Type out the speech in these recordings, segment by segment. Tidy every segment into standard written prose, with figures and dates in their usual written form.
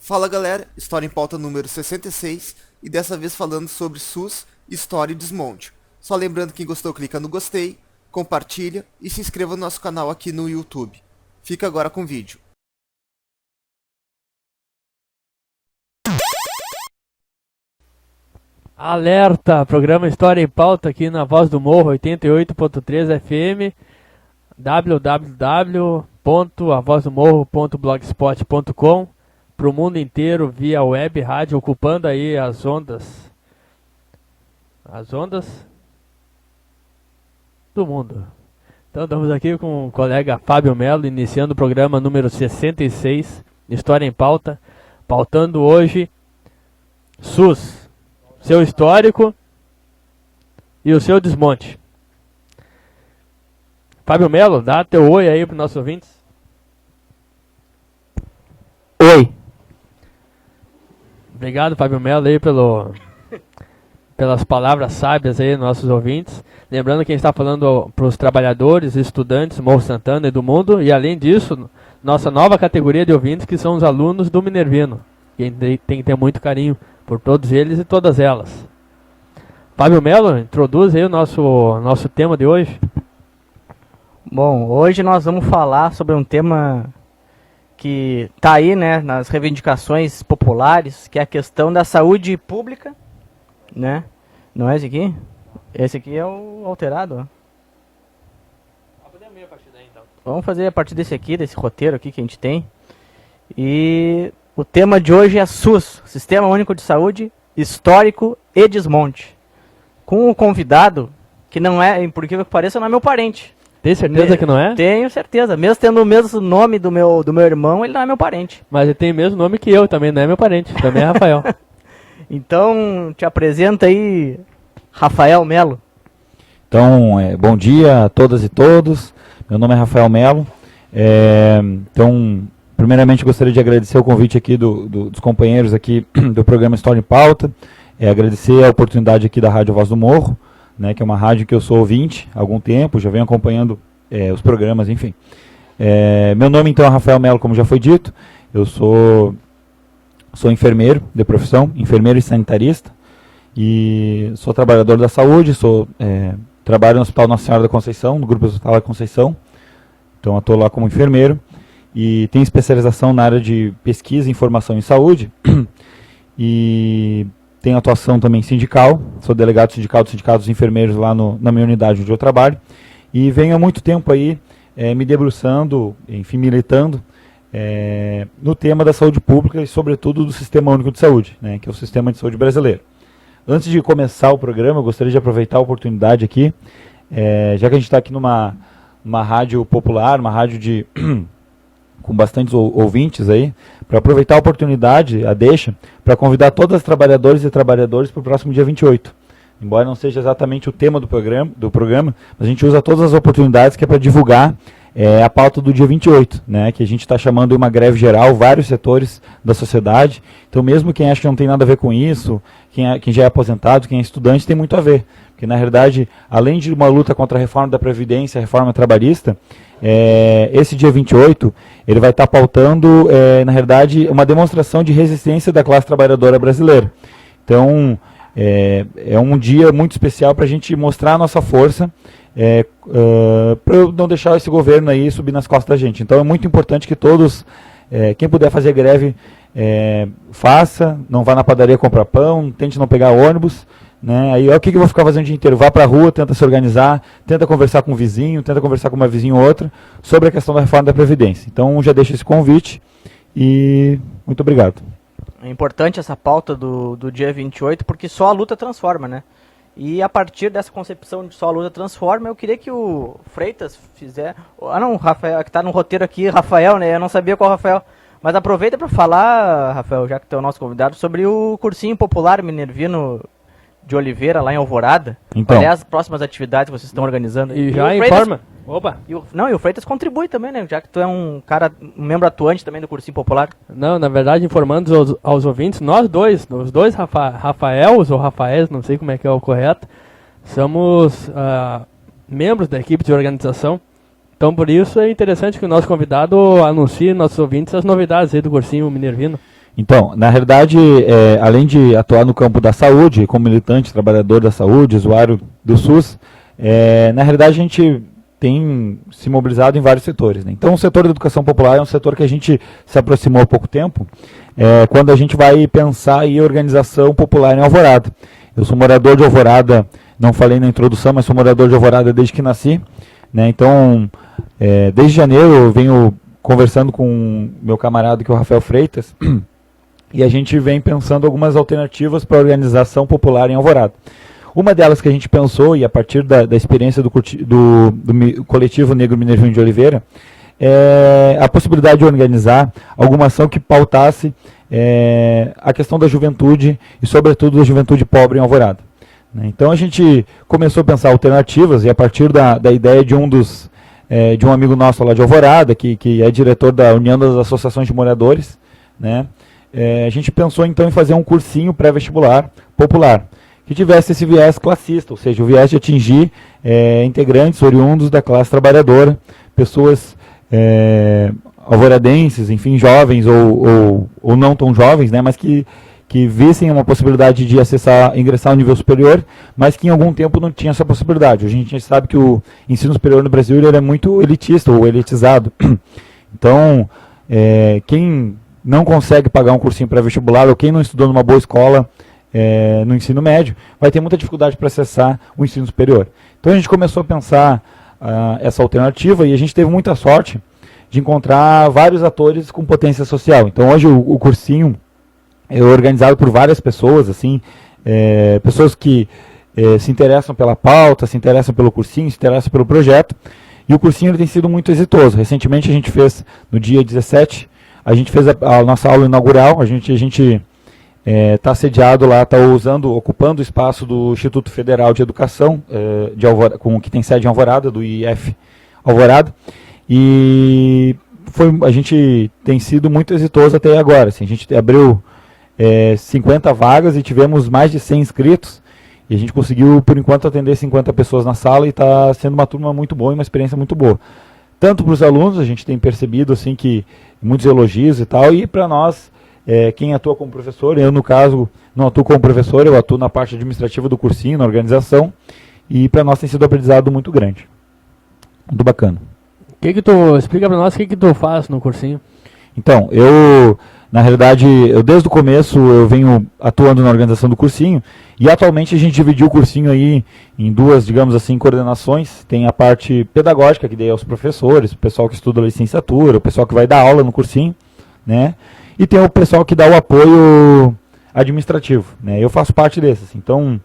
Fala galera, História em Pauta número 66 e dessa vez falando sobre SUS, História e Desmonte. Só lembrando que quem gostou clica no gostei, compartilha e se inscreva no nosso canal aqui no YouTube. Fica agora com o vídeo. Alerta! Programa História em Pauta aqui na Voz do Morro 88.3 FM, www.avozdomorro.blogspot.com, para o mundo inteiro via web rádio, ocupando aí as ondas do mundo. Então estamos aqui com o colega Fábio Melo, iniciando o programa número 66, História em Pauta, pautando hoje SUS, seu histórico e o seu desmonte. Fábio Melo, dá teu oi aí para os nossos ouvintes. Oi. Obrigado, Fábio Melo, aí pelas palavras sábias aí dos nossos ouvintes. Lembrando que a gente está falando para os trabalhadores, estudantes, Morro Santana e do mundo. E além disso, nossa nova categoria de ouvintes, que são os alunos do Minervino. Que tem que ter muito carinho por todos eles e todas elas. Fábio Melo, introduz aí o nosso tema de hoje. Bom, hoje nós vamos falar sobre um tema que está aí, né, nas reivindicações populares, que é a questão da saúde pública, né? Não é esse aqui? Esse aqui é o alterado, ó. Vamos fazer a partir desse aqui, desse roteiro aqui que a gente tem. E o tema de hoje é SUS, Sistema Único de Saúde, Histórico e Desmonte. Com o convidado, que não é, por que pareça, não é meu parente. Tem certeza que não é? Tenho certeza. Mesmo tendo o mesmo nome do meu irmão, ele não é meu parente. Mas ele tem o mesmo nome que eu, também não é meu parente. Também é Rafael. Então, te apresenta aí, Rafael Melo. Então, bom dia a todas e todos. Meu nome é Rafael Melo. Então, primeiramente gostaria de agradecer o convite aqui dos companheiros aqui do programa História em Pauta. Agradecer a oportunidade aqui da Rádio Voz do Morro, né, que é uma rádio que eu sou ouvinte há algum tempo, já venho acompanhando os programas, enfim. Meu nome então é Rafael Melo, como já foi dito. Eu sou enfermeiro de profissão, enfermeiro e sanitarista, e sou trabalhador da saúde, trabalho no Hospital Nossa Senhora da Conceição, no Grupo Hospital da Conceição, então eu estou lá como enfermeiro, e tenho especialização na área de pesquisa e informação em saúde, e tenho atuação também sindical, sou delegado sindical do Sindicato dos Enfermeiros lá na minha unidade onde eu trabalho, e venho há muito tempo aí me debruçando, enfim, militando no tema da saúde pública e sobretudo do Sistema Único de Saúde, né, que é o Sistema de Saúde brasileiro. Antes de começar o programa, eu gostaria de aproveitar a oportunidade aqui, já que a gente está aqui numa rádio popular, uma rádio com bastantes ouvintes aí, para aproveitar a oportunidade, a deixa, para convidar todas as trabalhadoras e trabalhadores para o próximo dia 28. Embora não seja exatamente o tema do programa, mas a gente usa todas as oportunidades que é para divulgar a pauta do dia 28, né, que a gente está chamando de uma greve geral, vários setores da sociedade. Então mesmo quem acha que não tem nada a ver com isso, quem já é aposentado, quem é estudante, tem muito a ver. Porque na realidade, além de uma luta contra a reforma da Previdência, a reforma trabalhista, esse dia 28, ele vai estar pautando, na realidade, uma demonstração de resistência da classe trabalhadora brasileira. Então, é um dia muito especial para a gente mostrar a nossa força, para não deixar esse governo aí subir nas costas da gente. Então, é muito importante que todos, quem puder fazer greve, faça, não vá na padaria comprar pão, tente não pegar ônibus, né? Aí, o que eu vou ficar fazendo o dia inteiro? Vá para a rua, tenta se organizar, tenta conversar com um vizinho, tenta conversar com uma vizinha ou outra sobre a questão da reforma da Previdência. Então, já deixo esse convite e muito obrigado. É importante essa pauta do dia 28, porque só a luta transforma, né? E a partir dessa concepção de só a luta transforma, eu queria que o Freitas fizesse... não, o Rafael, que está no roteiro aqui, Rafael, né? Eu não sabia qual Rafael. Mas aproveita para falar, Rafael, já que tu é o nosso convidado, sobre o cursinho popular Minervino de Oliveira, lá em Alvorada. Então. Quais as próximas atividades que vocês estão organizando? E já informa. Opa! E o Freitas contribui também, né? Já que tu é um membro atuante também do cursinho popular. Não, na verdade, informando aos ouvintes, os dois Rafaels ou Rafaéis, não sei como é que é o correto, somos membros da equipe de organização. Então, por isso é interessante que o nosso convidado anuncie nossos ouvintes as novidades aí do cursinho Minervino. Então, na realidade, além de atuar no campo da saúde, como militante, trabalhador da saúde, usuário do SUS, na realidade a gente tem se mobilizado em vários setores, né? Então, o setor da educação popular é um setor que a gente se aproximou há pouco tempo, quando a gente vai pensar em organização popular em Alvorada. Eu sou morador de Alvorada, não falei na introdução, mas sou morador de Alvorada desde que nasci, né? Então, desde janeiro eu venho conversando com meu camarada, que é o Rafael Freitas, e a gente vem pensando algumas alternativas para a organização popular em Alvorada. Uma delas que a gente pensou, e a partir da experiência do coletivo Negro Minervinho de Oliveira, é a possibilidade de organizar alguma ação que pautasse a questão da juventude, e sobretudo da juventude pobre em Alvorada. Então a gente começou a pensar alternativas, e a partir da ideia de de um amigo nosso lá de Alvorada, que é diretor da União das Associações de Moradores, né? A gente pensou então em fazer um cursinho pré-vestibular popular, que tivesse esse viés classista, ou seja, o viés de atingir integrantes oriundos da classe trabalhadora, pessoas alvoradenses, enfim, jovens ou não tão jovens, né, mas que vissem uma possibilidade de ingressar ao nível superior, mas que em algum tempo não tinha essa possibilidade. Hoje a gente sabe que o ensino superior no Brasil ele é muito elitista ou elitizado. Então, quem não consegue pagar um cursinho pré-vestibular, ou quem não estudou numa boa escola no ensino médio, vai ter muita dificuldade para acessar o ensino superior. Então a gente começou a pensar essa alternativa, e a gente teve muita sorte de encontrar vários atores com potência social. Então hoje o cursinho é organizado por várias pessoas, assim, pessoas que se interessam pela pauta, se interessam pelo cursinho, se interessam pelo projeto, e o cursinho ele tem sido muito exitoso. Recentemente a gente fez, no dia 17, a gente fez a nossa aula inaugural. A gente está sediado lá, está ocupando o espaço do Instituto Federal de Educação, que tem sede em Alvorada, do IF Alvorada, e a gente tem sido muito exitoso até agora. Assim, a gente abriu 50 vagas e tivemos mais de 100 inscritos, e a gente conseguiu, por enquanto, atender 50 pessoas na sala, e está sendo uma turma muito boa e uma experiência muito boa. Tanto para os alunos, a gente tem percebido assim, que muitos elogios e tal, e para nós, quem atua como professor, eu no caso não atuo como professor, eu atuo na parte administrativa do cursinho, na organização, e para nós tem sido um aprendizado muito grande. Muito bacana. Explica para nós o que tu faz no cursinho. Então, na realidade, desde o começo eu venho atuando na organização do cursinho, e atualmente a gente dividiu o cursinho aí em duas, digamos assim, coordenações. Tem a parte pedagógica, que daí é os professores, o pessoal que estuda a licenciatura, o pessoal que vai dar aula no cursinho, né? E tem o pessoal que dá o apoio administrativo, né? Eu faço parte desses. Então,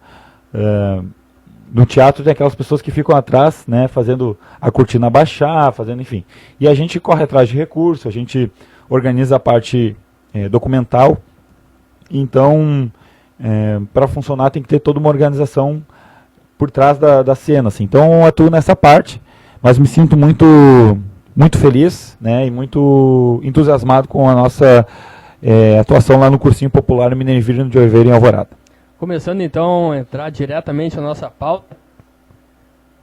no teatro tem aquelas pessoas que ficam atrás, né, fazendo a cortina baixar, enfim. E a gente corre atrás de recursos, a gente organiza a parte documental. Então, para funcionar tem que ter toda uma organização por trás da cena, assim. Então eu atuo nessa parte, mas me sinto muito feliz, né, e muito entusiasmado com a nossa atuação lá no Cursinho Popular Minervinho de Oliveira, em Alvorada. Começando então a entrar diretamente na nossa pauta,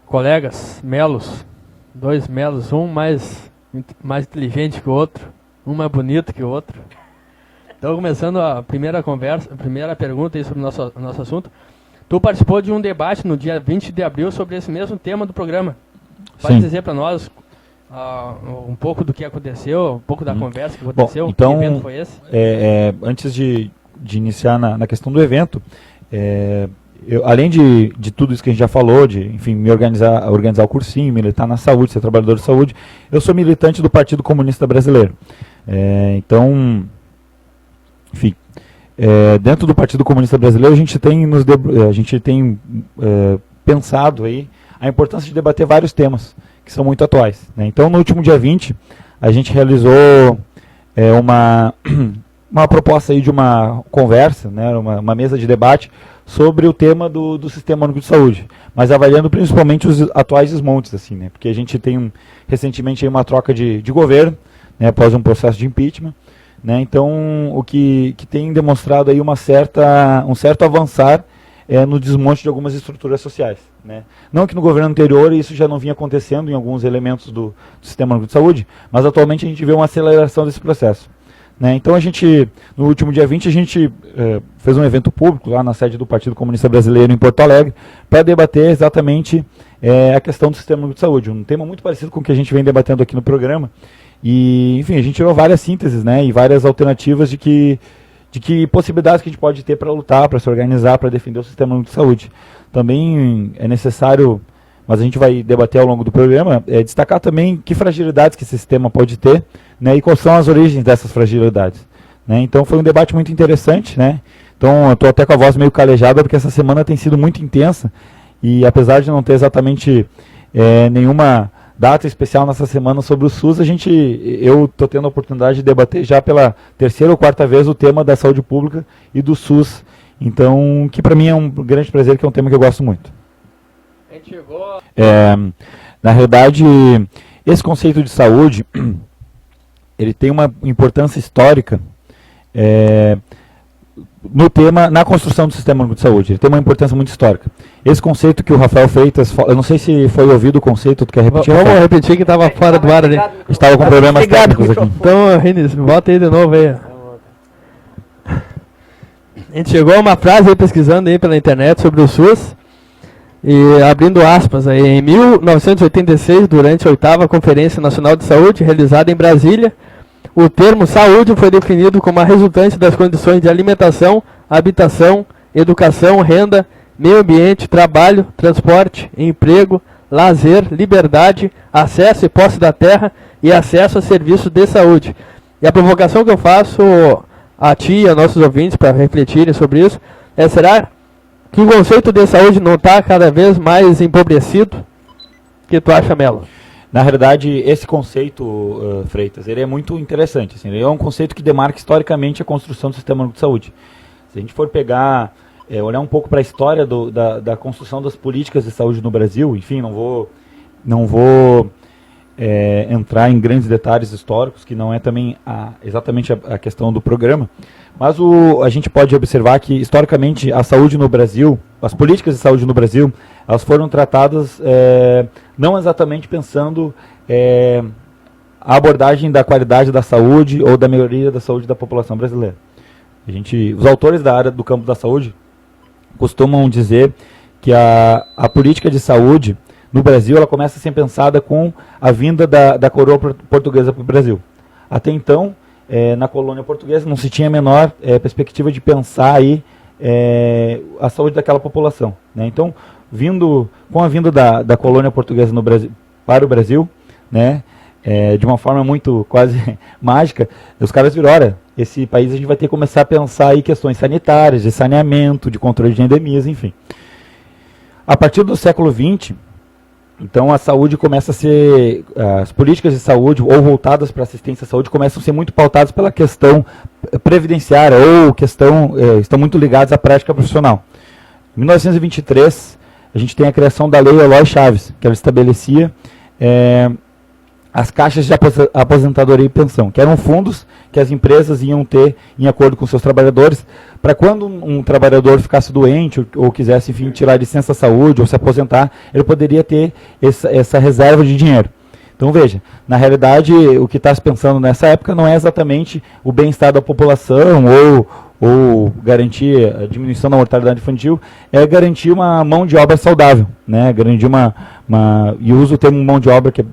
colegas, melos, dois melos, um mais inteligente que o outro, um mais bonito que o outro. Então, começando a primeira conversa, a primeira pergunta aí sobre o nosso assunto. Tu participou de um debate no dia 20 de abril sobre esse mesmo tema do programa. Pode dizer para nós um pouco do que aconteceu, um pouco da conversa que aconteceu? Bom, então, que evento foi esse? Antes de iniciar na questão do evento, além de tudo isso que a gente já falou, de, enfim, me organizar o cursinho, militar na saúde, ser trabalhador de saúde, eu sou militante do Partido Comunista Brasileiro. Então, enfim, dentro do Partido Comunista Brasileiro a gente tem pensado aí a importância de debater vários temas que são muito atuais, né? Então, no último dia 20, a gente realizou uma proposta aí de uma conversa, né, uma mesa de debate sobre o tema do Sistema Único de Saúde, mas avaliando principalmente os atuais desmontes, assim, né, porque a gente tem recentemente aí uma troca de governo, né, após um processo de impeachment, né, então o que tem demonstrado aí um certo avançar no desmonte de algumas estruturas sociais, né. Não que no governo anterior isso já não vinha acontecendo em alguns elementos do Sistema Único de Saúde, mas atualmente a gente vê uma aceleração desse processo, né? Então a gente, no último dia 20, a gente fez um evento público lá na sede do Partido Comunista Brasileiro em Porto Alegre para debater exatamente a questão do Sistema Único de Saúde, um tema muito parecido com o que a gente vem debatendo aqui no programa. E, enfim, a gente tirou várias sínteses, né, e várias alternativas de que possibilidades que a gente pode ter para lutar, para se organizar, para defender o Sistema Único de Saúde. Também é necessário, mas a gente vai debater ao longo do programa, destacar também que fragilidades que esse sistema pode ter, né, e quais são as origens dessas fragilidades, né. Então foi um debate muito interessante, né. Então eu estou até com a voz meio calejada porque essa semana tem sido muito intensa e apesar de não ter exatamente nenhuma data especial nessa semana sobre o SUS, eu estou tendo a oportunidade de debater já pela terceira ou quarta vez o tema da saúde pública e do SUS. Então, que para mim é um grande prazer, que é um tema que eu gosto muito. A gente chegou... Na realidade, esse conceito de saúde, ele tem uma importância histórica no tema, na construção do Sistema Único de Saúde. Ele tem uma importância muito histórica. Esse conceito que o Rafael Freitas, eu não sei se foi ouvido o conceito, tu quer repetir? Vamos repetir que estava fora do ar ali. Estava com problemas técnicos aqui. Então, Rinis, volta aí de novo aí. A gente chegou a uma frase aí pesquisando aí pela internet sobre o SUS, e abrindo aspas aí, em 1986, durante a 8ª Conferência Nacional de Saúde, realizada em Brasília, o termo saúde foi definido como a resultante das condições de alimentação, habitação, educação, renda, meio ambiente, trabalho, transporte, emprego, lazer, liberdade, acesso e posse da terra e acesso a serviços de saúde. E a provocação que eu faço a ti e a nossos ouvintes para refletirem sobre isso será que o conceito de saúde não está cada vez mais empobrecido? O que tu acha, Melo? Na realidade, esse conceito, Freitas, ele é muito interessante. Assim, ele é um conceito que demarca historicamente a construção do Sistema Único de Saúde. Se a gente for pegar, olhar um pouco para a história da construção das políticas de saúde no Brasil, enfim, não vou entrar em grandes detalhes históricos, que não é também exatamente a questão do programa, mas a gente pode observar que, historicamente, a saúde no Brasil, as políticas de saúde no Brasil, elas foram tratadas não exatamente pensando a abordagem da qualidade da saúde ou da melhoria da saúde da população brasileira. Os autores da área do campo da saúde costumam dizer que a política de saúde no Brasil, ela começa a ser pensada com a vinda da coroa portuguesa para o Brasil. Até então, na colônia portuguesa, não se tinha a menor perspectiva de pensar aí a saúde daquela população, né? Então, com a vinda da colônia portuguesa no Brasil, para o Brasil, né, de uma forma muito quase mágica, os caras viram, olha, esse país a gente vai ter que começar a pensar aí questões sanitárias, de saneamento, de controle de endemias, enfim. A partir do século XX, então a saúde começa a ser, as políticas de saúde ou voltadas para assistência à saúde começam a ser muito pautadas pela questão previdenciária ou estão muito ligadas à prática profissional. Em 1923, a gente tem a criação da Lei Eloy Chaves, que ela estabelecia as caixas de aposentadoria e pensão, que eram fundos que as empresas iam ter em acordo com seus trabalhadores, para quando um trabalhador ficasse doente ou quisesse, enfim, tirar licença saúde ou se aposentar, ele poderia ter essa reserva de dinheiro. Então, veja, na realidade, o que está se pensando nessa época não é exatamente o bem-estar da população ou garantir a diminuição da mortalidade infantil, é garantir uma mão de obra saudável, né? Garantir e uso o termo mão de obra que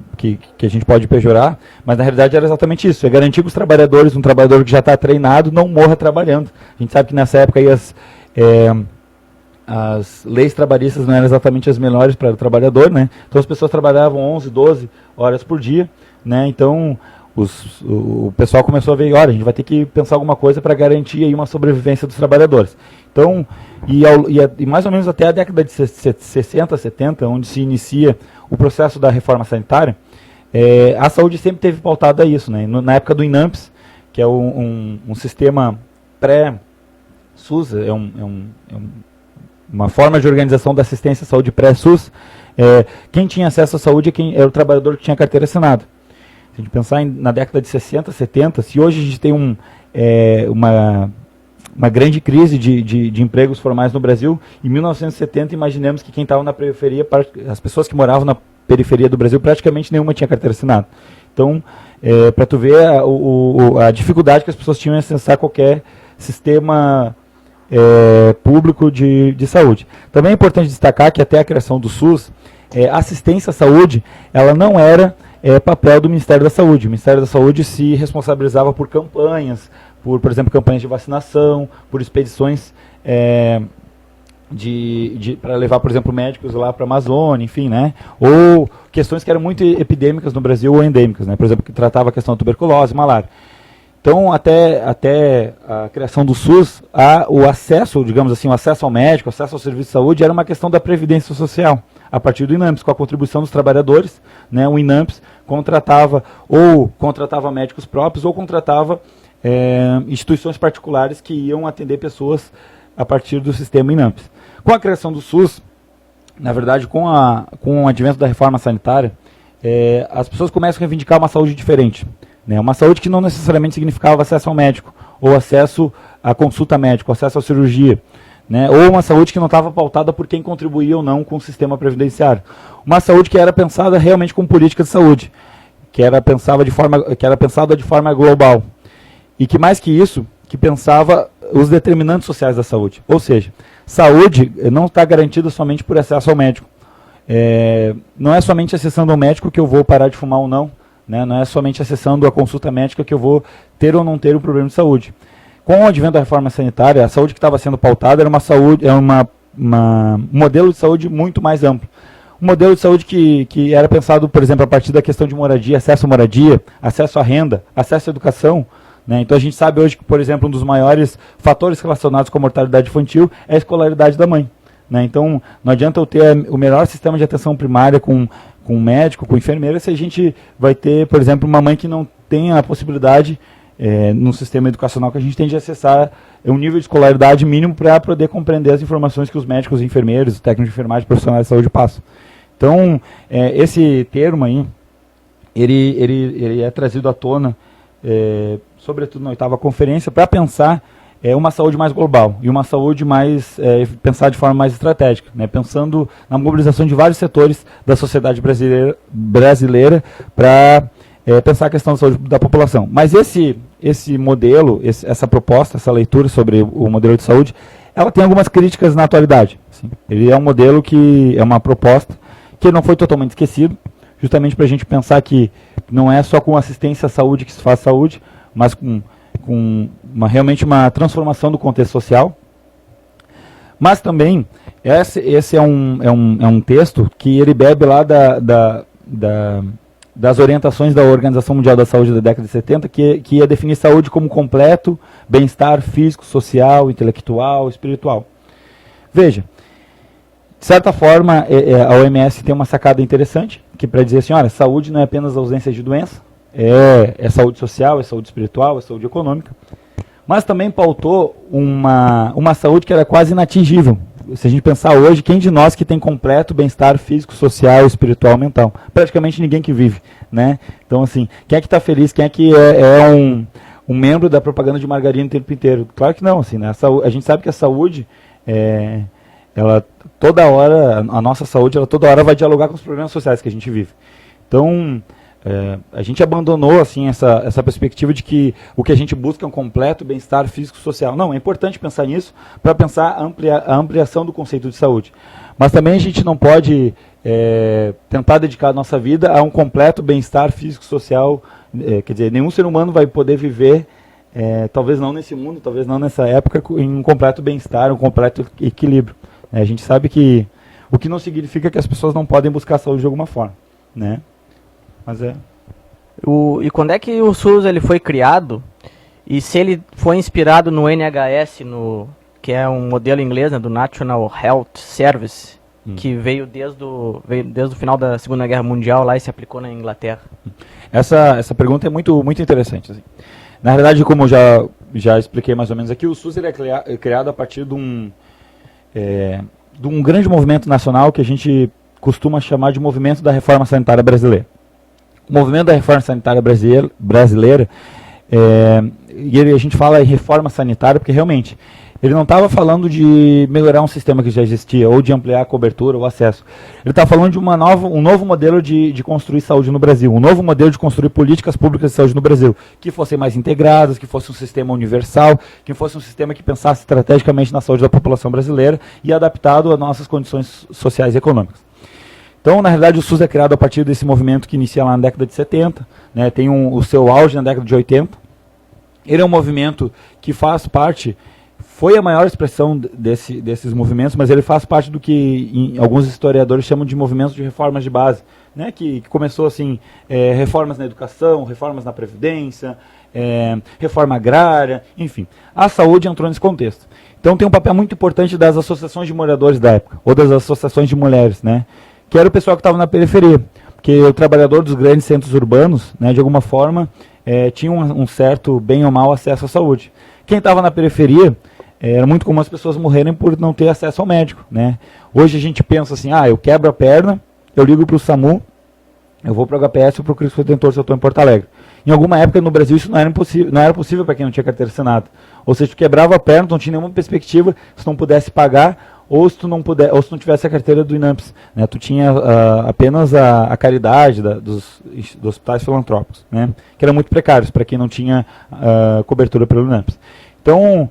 a gente pode pejorar, mas na realidade era exatamente isso, é garantir que os trabalhadores, um trabalhador que já está treinado, não morra trabalhando. A gente sabe que nessa época aí as leis trabalhistas não eram exatamente as melhores para o trabalhador, né? Então as pessoas trabalhavam 11, 12 horas por dia, né? Então o pessoal começou a ver, olha, a gente vai ter que pensar alguma coisa para garantir aí uma sobrevivência dos trabalhadores. Então, e mais ou menos até a década de 60, 70, onde se inicia o processo da reforma sanitária, a saúde sempre teve pautada a isso, né? Na época do INAMPS, que é um sistema pré-SUS, uma forma de organização da assistência à saúde pré-SUS, quem tinha acesso à saúde era o trabalhador que tinha carteira assinada. Se a gente pensar na década de 60, 70, se hoje a gente tem uma grande crise de empregos formais no Brasil, em 1970 imaginemos que quem estava na periferia, as pessoas que moravam na periferia do Brasil, praticamente nenhuma tinha carteira assinada. Então, para tu ver a dificuldade que as pessoas tinham em acessar qualquer sistema público de saúde. Também é importante destacar que até a criação do SUS, assistência à saúde, ela não era papel do Ministério da Saúde. O Ministério da Saúde se responsabilizava por campanhas, por exemplo, campanhas de vacinação, por expedições para levar, por exemplo, médicos lá para a Amazônia, enfim, né? Ou questões que eram muito epidêmicas no Brasil ou endêmicas, né? Por exemplo, que tratava a questão da tuberculose, malária. Então, até a criação do SUS, o acesso, digamos assim, o acesso ao médico, o acesso ao serviço de saúde, era uma questão da Previdência Social, a partir do INAMPS, com a contribuição dos trabalhadores, né? O INAMPS contratava médicos próprios ou contratava instituições particulares que iam atender pessoas a partir do sistema INAMPS. Com a criação do SUS, na verdade, com o advento da reforma sanitária, as pessoas começam a reivindicar uma saúde diferente. Né? Uma saúde que não necessariamente significava acesso ao médico, ou acesso à consulta médica, acesso à cirurgia. Né? Ou uma saúde que não estava pautada por quem contribuía ou não com o sistema previdenciário. Uma saúde que era pensada realmente como política de saúde, que era pensada de forma global. E que mais que isso, que pensava os determinantes sociais da saúde. Ou seja, saúde não está garantida somente por acesso ao médico. Não é somente acessando ao médico que eu vou parar de fumar ou não. Né? Não é somente acessando a consulta médica que eu vou ter ou não ter um problema de saúde. Com o advento da reforma sanitária, a saúde que estava sendo pautada era um modelo de saúde muito mais amplo. Um modelo de saúde que era pensado, por exemplo, a partir da questão de moradia, acesso à renda, acesso à educação. Né? Então a gente sabe hoje que, por exemplo, um dos maiores fatores relacionados com a mortalidade infantil é a escolaridade da mãe. Né? Então não adianta eu ter o melhor sistema de atenção primária com médico, com enfermeira, se a gente vai ter, por exemplo, uma mãe que não tem a possibilidade, no sistema educacional que a gente tem de acessar um nível de escolaridade mínimo para poder compreender as informações que os médicos, enfermeiros, os técnicos de enfermagem, profissionais de saúde passam. Então, esse termo aí, ele é trazido à tona, sobretudo na 8ª conferência, para pensar uma saúde mais global e uma saúde mais pensada de forma mais estratégica, né? Pensando na mobilização de vários setores da sociedade brasileira para pensar a questão da saúde da população. Mas esse modelo, essa proposta, essa leitura sobre o modelo de saúde, ela tem algumas críticas na atualidade. Assim. Ele é um modelo que é uma proposta que não foi totalmente esquecido, justamente para a gente pensar que não é só com assistência à saúde que se faz saúde, mas com realmente uma transformação do contexto social. Mas também, esse é um texto que ele bebe lá das orientações da Organização Mundial da Saúde da década de 70, que ia definir saúde como completo bem-estar físico, social, intelectual, espiritual. Veja, de certa forma, a OMS tem uma sacada interessante, que para dizer assim, olha, saúde não é apenas ausência de doença, é saúde social, é saúde espiritual, é saúde econômica, mas também pautou uma saúde que era quase inatingível. Se a gente pensar hoje, quem de nós que tem completo bem-estar físico, social, espiritual, mental? Praticamente ninguém que vive, né? Então, assim, quem é que está feliz? Quem é que é um membro da propaganda de margarina o tempo inteiro? Claro que não, assim, né? A gente sabe que a saúde, ela toda hora, a nossa saúde, ela toda hora vai dialogar com os problemas sociais que a gente vive. Então, a gente abandonou assim essa perspectiva de que o que a gente busca é um completo bem-estar físico-social. Não, é importante pensar nisso para pensar a ampliação do conceito de saúde. Mas também a gente não pode tentar dedicar a nossa vida a um completo bem-estar físico-social. Quer dizer, nenhum ser humano vai poder viver, talvez não nesse mundo, talvez não nessa época, em um completo bem-estar, um completo equilíbrio. A gente sabe que o que não significa que as pessoas não podem buscar saúde de alguma forma, né? Mas E quando é que o SUS ele foi criado? E se ele foi inspirado no NHS, que é um modelo inglês, né, do National Health Service, que veio desde o final da Segunda Guerra Mundial lá e se aplicou na Inglaterra? Essa pergunta é muito, muito interessante. Assim. Na realidade, como eu já expliquei mais ou menos aqui, o SUS ele é criado a partir de um grande movimento nacional que a gente costuma chamar de movimento da reforma sanitária brasileira. O movimento da reforma sanitária brasileira, e a gente fala em reforma sanitária porque realmente Ele não estava falando de melhorar um sistema que já existia, ou de ampliar a cobertura ou acesso. Ele estava falando de um novo modelo de construir saúde no Brasil, um novo modelo de construir políticas públicas de saúde no Brasil, que fossem mais integradas, que fosse um sistema universal, que fosse um sistema que pensasse estrategicamente na saúde da população brasileira e adaptado às nossas condições sociais e econômicas. Então, na realidade, o SUS é criado a partir desse movimento que inicia lá na década de 70, né, tem o seu auge na década de 80. Ele é um movimento que faz parte, foi a maior expressão desses movimentos, mas ele faz parte do que alguns historiadores chamam de movimentos de reformas de base, né, que começou assim, reformas na educação, reformas na previdência, reforma agrária, enfim. A saúde entrou nesse contexto. Então tem um papel muito importante das associações de moradores da época, ou das associações de mulheres, né, que era o pessoal que estava na periferia, porque o trabalhador dos grandes centros urbanos, né, de alguma forma, tinha um certo, bem ou mal, acesso à saúde. Quem estava na periferia, era muito comum as pessoas morrerem por não ter acesso ao médico, né. Hoje a gente pensa assim, eu quebro a perna, eu ligo para o SAMU, eu vou para o HPS ou para o Cristo Redentor se eu estou em Porto Alegre. Em alguma época no Brasil isso não era possível para quem não tinha carteira assinada. Ou seja, tu quebrava a perna, tu não tinha nenhuma perspectiva, se não pudesse pagar, ou se tu não tivesse a carteira do INAMPS, né, tu tinha apenas a caridade dos hospitais filantrópicos, né, que eram muito precários para quem não tinha cobertura pelo INAMPS. Então,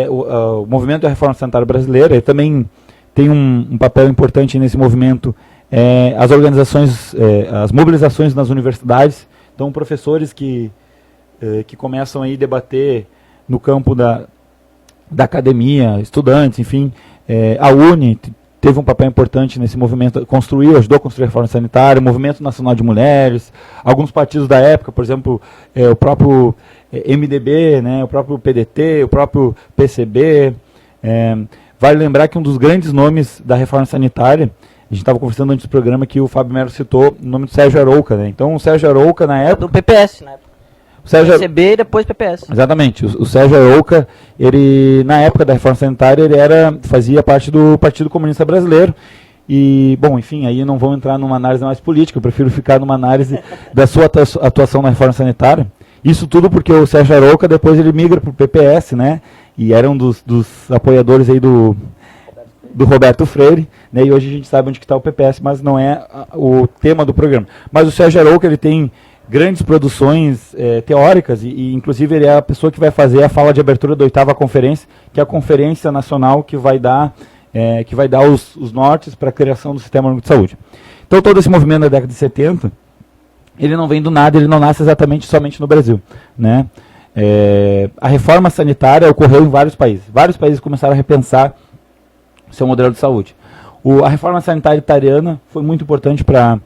o movimento da reforma sanitária brasileira também tem um papel importante nesse movimento, as organizações, as mobilizações nas universidades. Então, professores que começam aí a debater no campo da academia, estudantes, enfim. A UNE teve um papel importante nesse movimento, ajudou a construir a reforma sanitária, o Movimento Nacional de Mulheres, alguns partidos da época, por exemplo, o próprio MDB, né, o próprio PDT, o próprio PCB. Vale lembrar que um dos grandes nomes da reforma sanitária, a gente estava conversando antes do programa que o Fábio Melo citou o nome do Sérgio Arouca, né? Então o Sérgio Arouca na época... Do PPS, na época. PCB e depois PPS. Exatamente. O Sérgio Arouca, ele, na época da reforma sanitária, ele fazia parte do Partido Comunista Brasileiro. E, bom, enfim, aí não vamos entrar numa análise mais política, eu prefiro ficar numa análise da sua atuação na reforma sanitária. Isso tudo porque o Sérgio Arouca depois ele migra para o PPS, né? E era um dos apoiadores aí do Roberto Freire, né? E hoje a gente sabe onde está o PPS, mas não é o tema do programa. Mas o Sérgio Arouca, ele tem grandes produções teóricas e inclusive ele é a pessoa que vai fazer a fala de abertura da 8ª conferência, que é a conferência nacional que vai dar os nortes para a criação do Sistema Único de Saúde. Então todo esse movimento da década de 70, ele não vem do nada, ele não nasce exatamente somente no Brasil, né? A reforma sanitária ocorreu em vários países. Vários países começaram a repensar o seu modelo de saúde. A reforma sanitária italiana foi muito importante para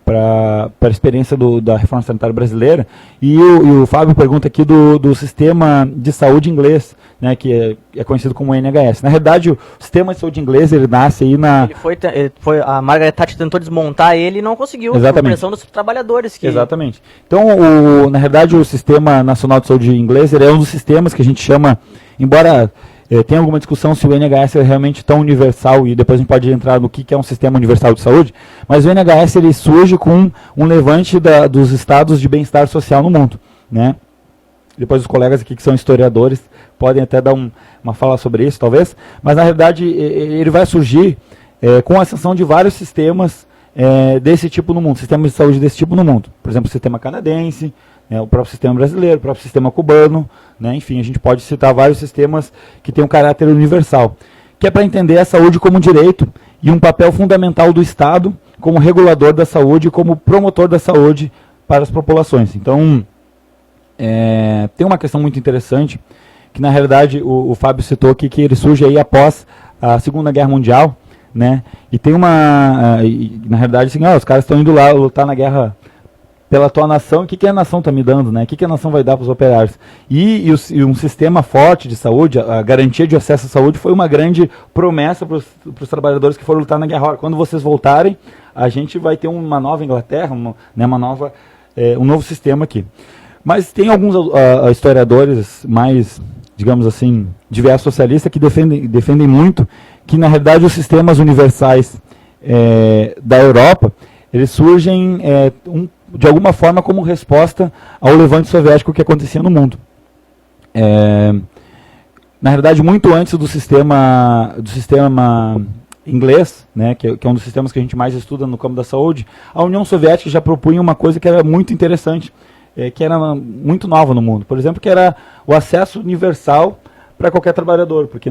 a experiência da reforma sanitária brasileira. E o Fábio pergunta aqui do sistema de saúde inglês, né, que é conhecido como NHS. Na realidade, o sistema de saúde inglês, ele nasce aí na... A Margaret Thatcher tentou desmontar ele e não conseguiu. Exatamente. Por pressão dos trabalhadores. Exatamente. Então, na realidade, o Sistema Nacional de Saúde inglês, ele é um dos sistemas que a gente chama, embora... tem alguma discussão se o NHS é realmente tão universal, e depois a gente pode entrar no que é um sistema universal de saúde, mas o NHS ele surge com um levante dos estados de bem-estar social no mundo, né? Depois os colegas aqui que são historiadores podem até dar uma fala sobre isso, talvez, mas na realidade ele vai surgir com a ascensão de vários sistemas desse tipo no mundo, sistemas de saúde desse tipo no mundo. Por exemplo, o sistema canadense, o próprio sistema brasileiro, o próprio sistema cubano, né? Enfim, a gente pode citar vários sistemas que têm um caráter universal, que é para entender a saúde como direito e um papel fundamental do Estado como regulador da saúde e como promotor da saúde para as populações. Então, tem uma questão muito interessante, que na realidade o Fábio citou aqui, que ele surge aí após a Segunda Guerra Mundial, né? E tem na realidade, assim, os caras estão indo lá lutar na guerra pela tua nação, o que a nação está me dando, né? O que a nação vai dar para os operários? E um sistema forte de saúde, a garantia de acesso à saúde foi uma grande promessa para os trabalhadores que foram lutar na guerra. Quando vocês voltarem, a gente vai ter uma nova Inglaterra, um novo sistema aqui. Mas tem alguns historiadores mais, digamos assim, de viés socialista que defendem muito que, na realidade, os sistemas universais da Europa, eles surgem de alguma forma como resposta ao levante soviético que acontecia no mundo. na realidade, muito antes do sistema inglês, né, que é um dos sistemas que a gente mais estuda no campo da saúde, a União Soviética já propunha uma coisa que era muito interessante, que era muito nova no mundo. Por exemplo, que era o acesso universal para qualquer trabalhador, porque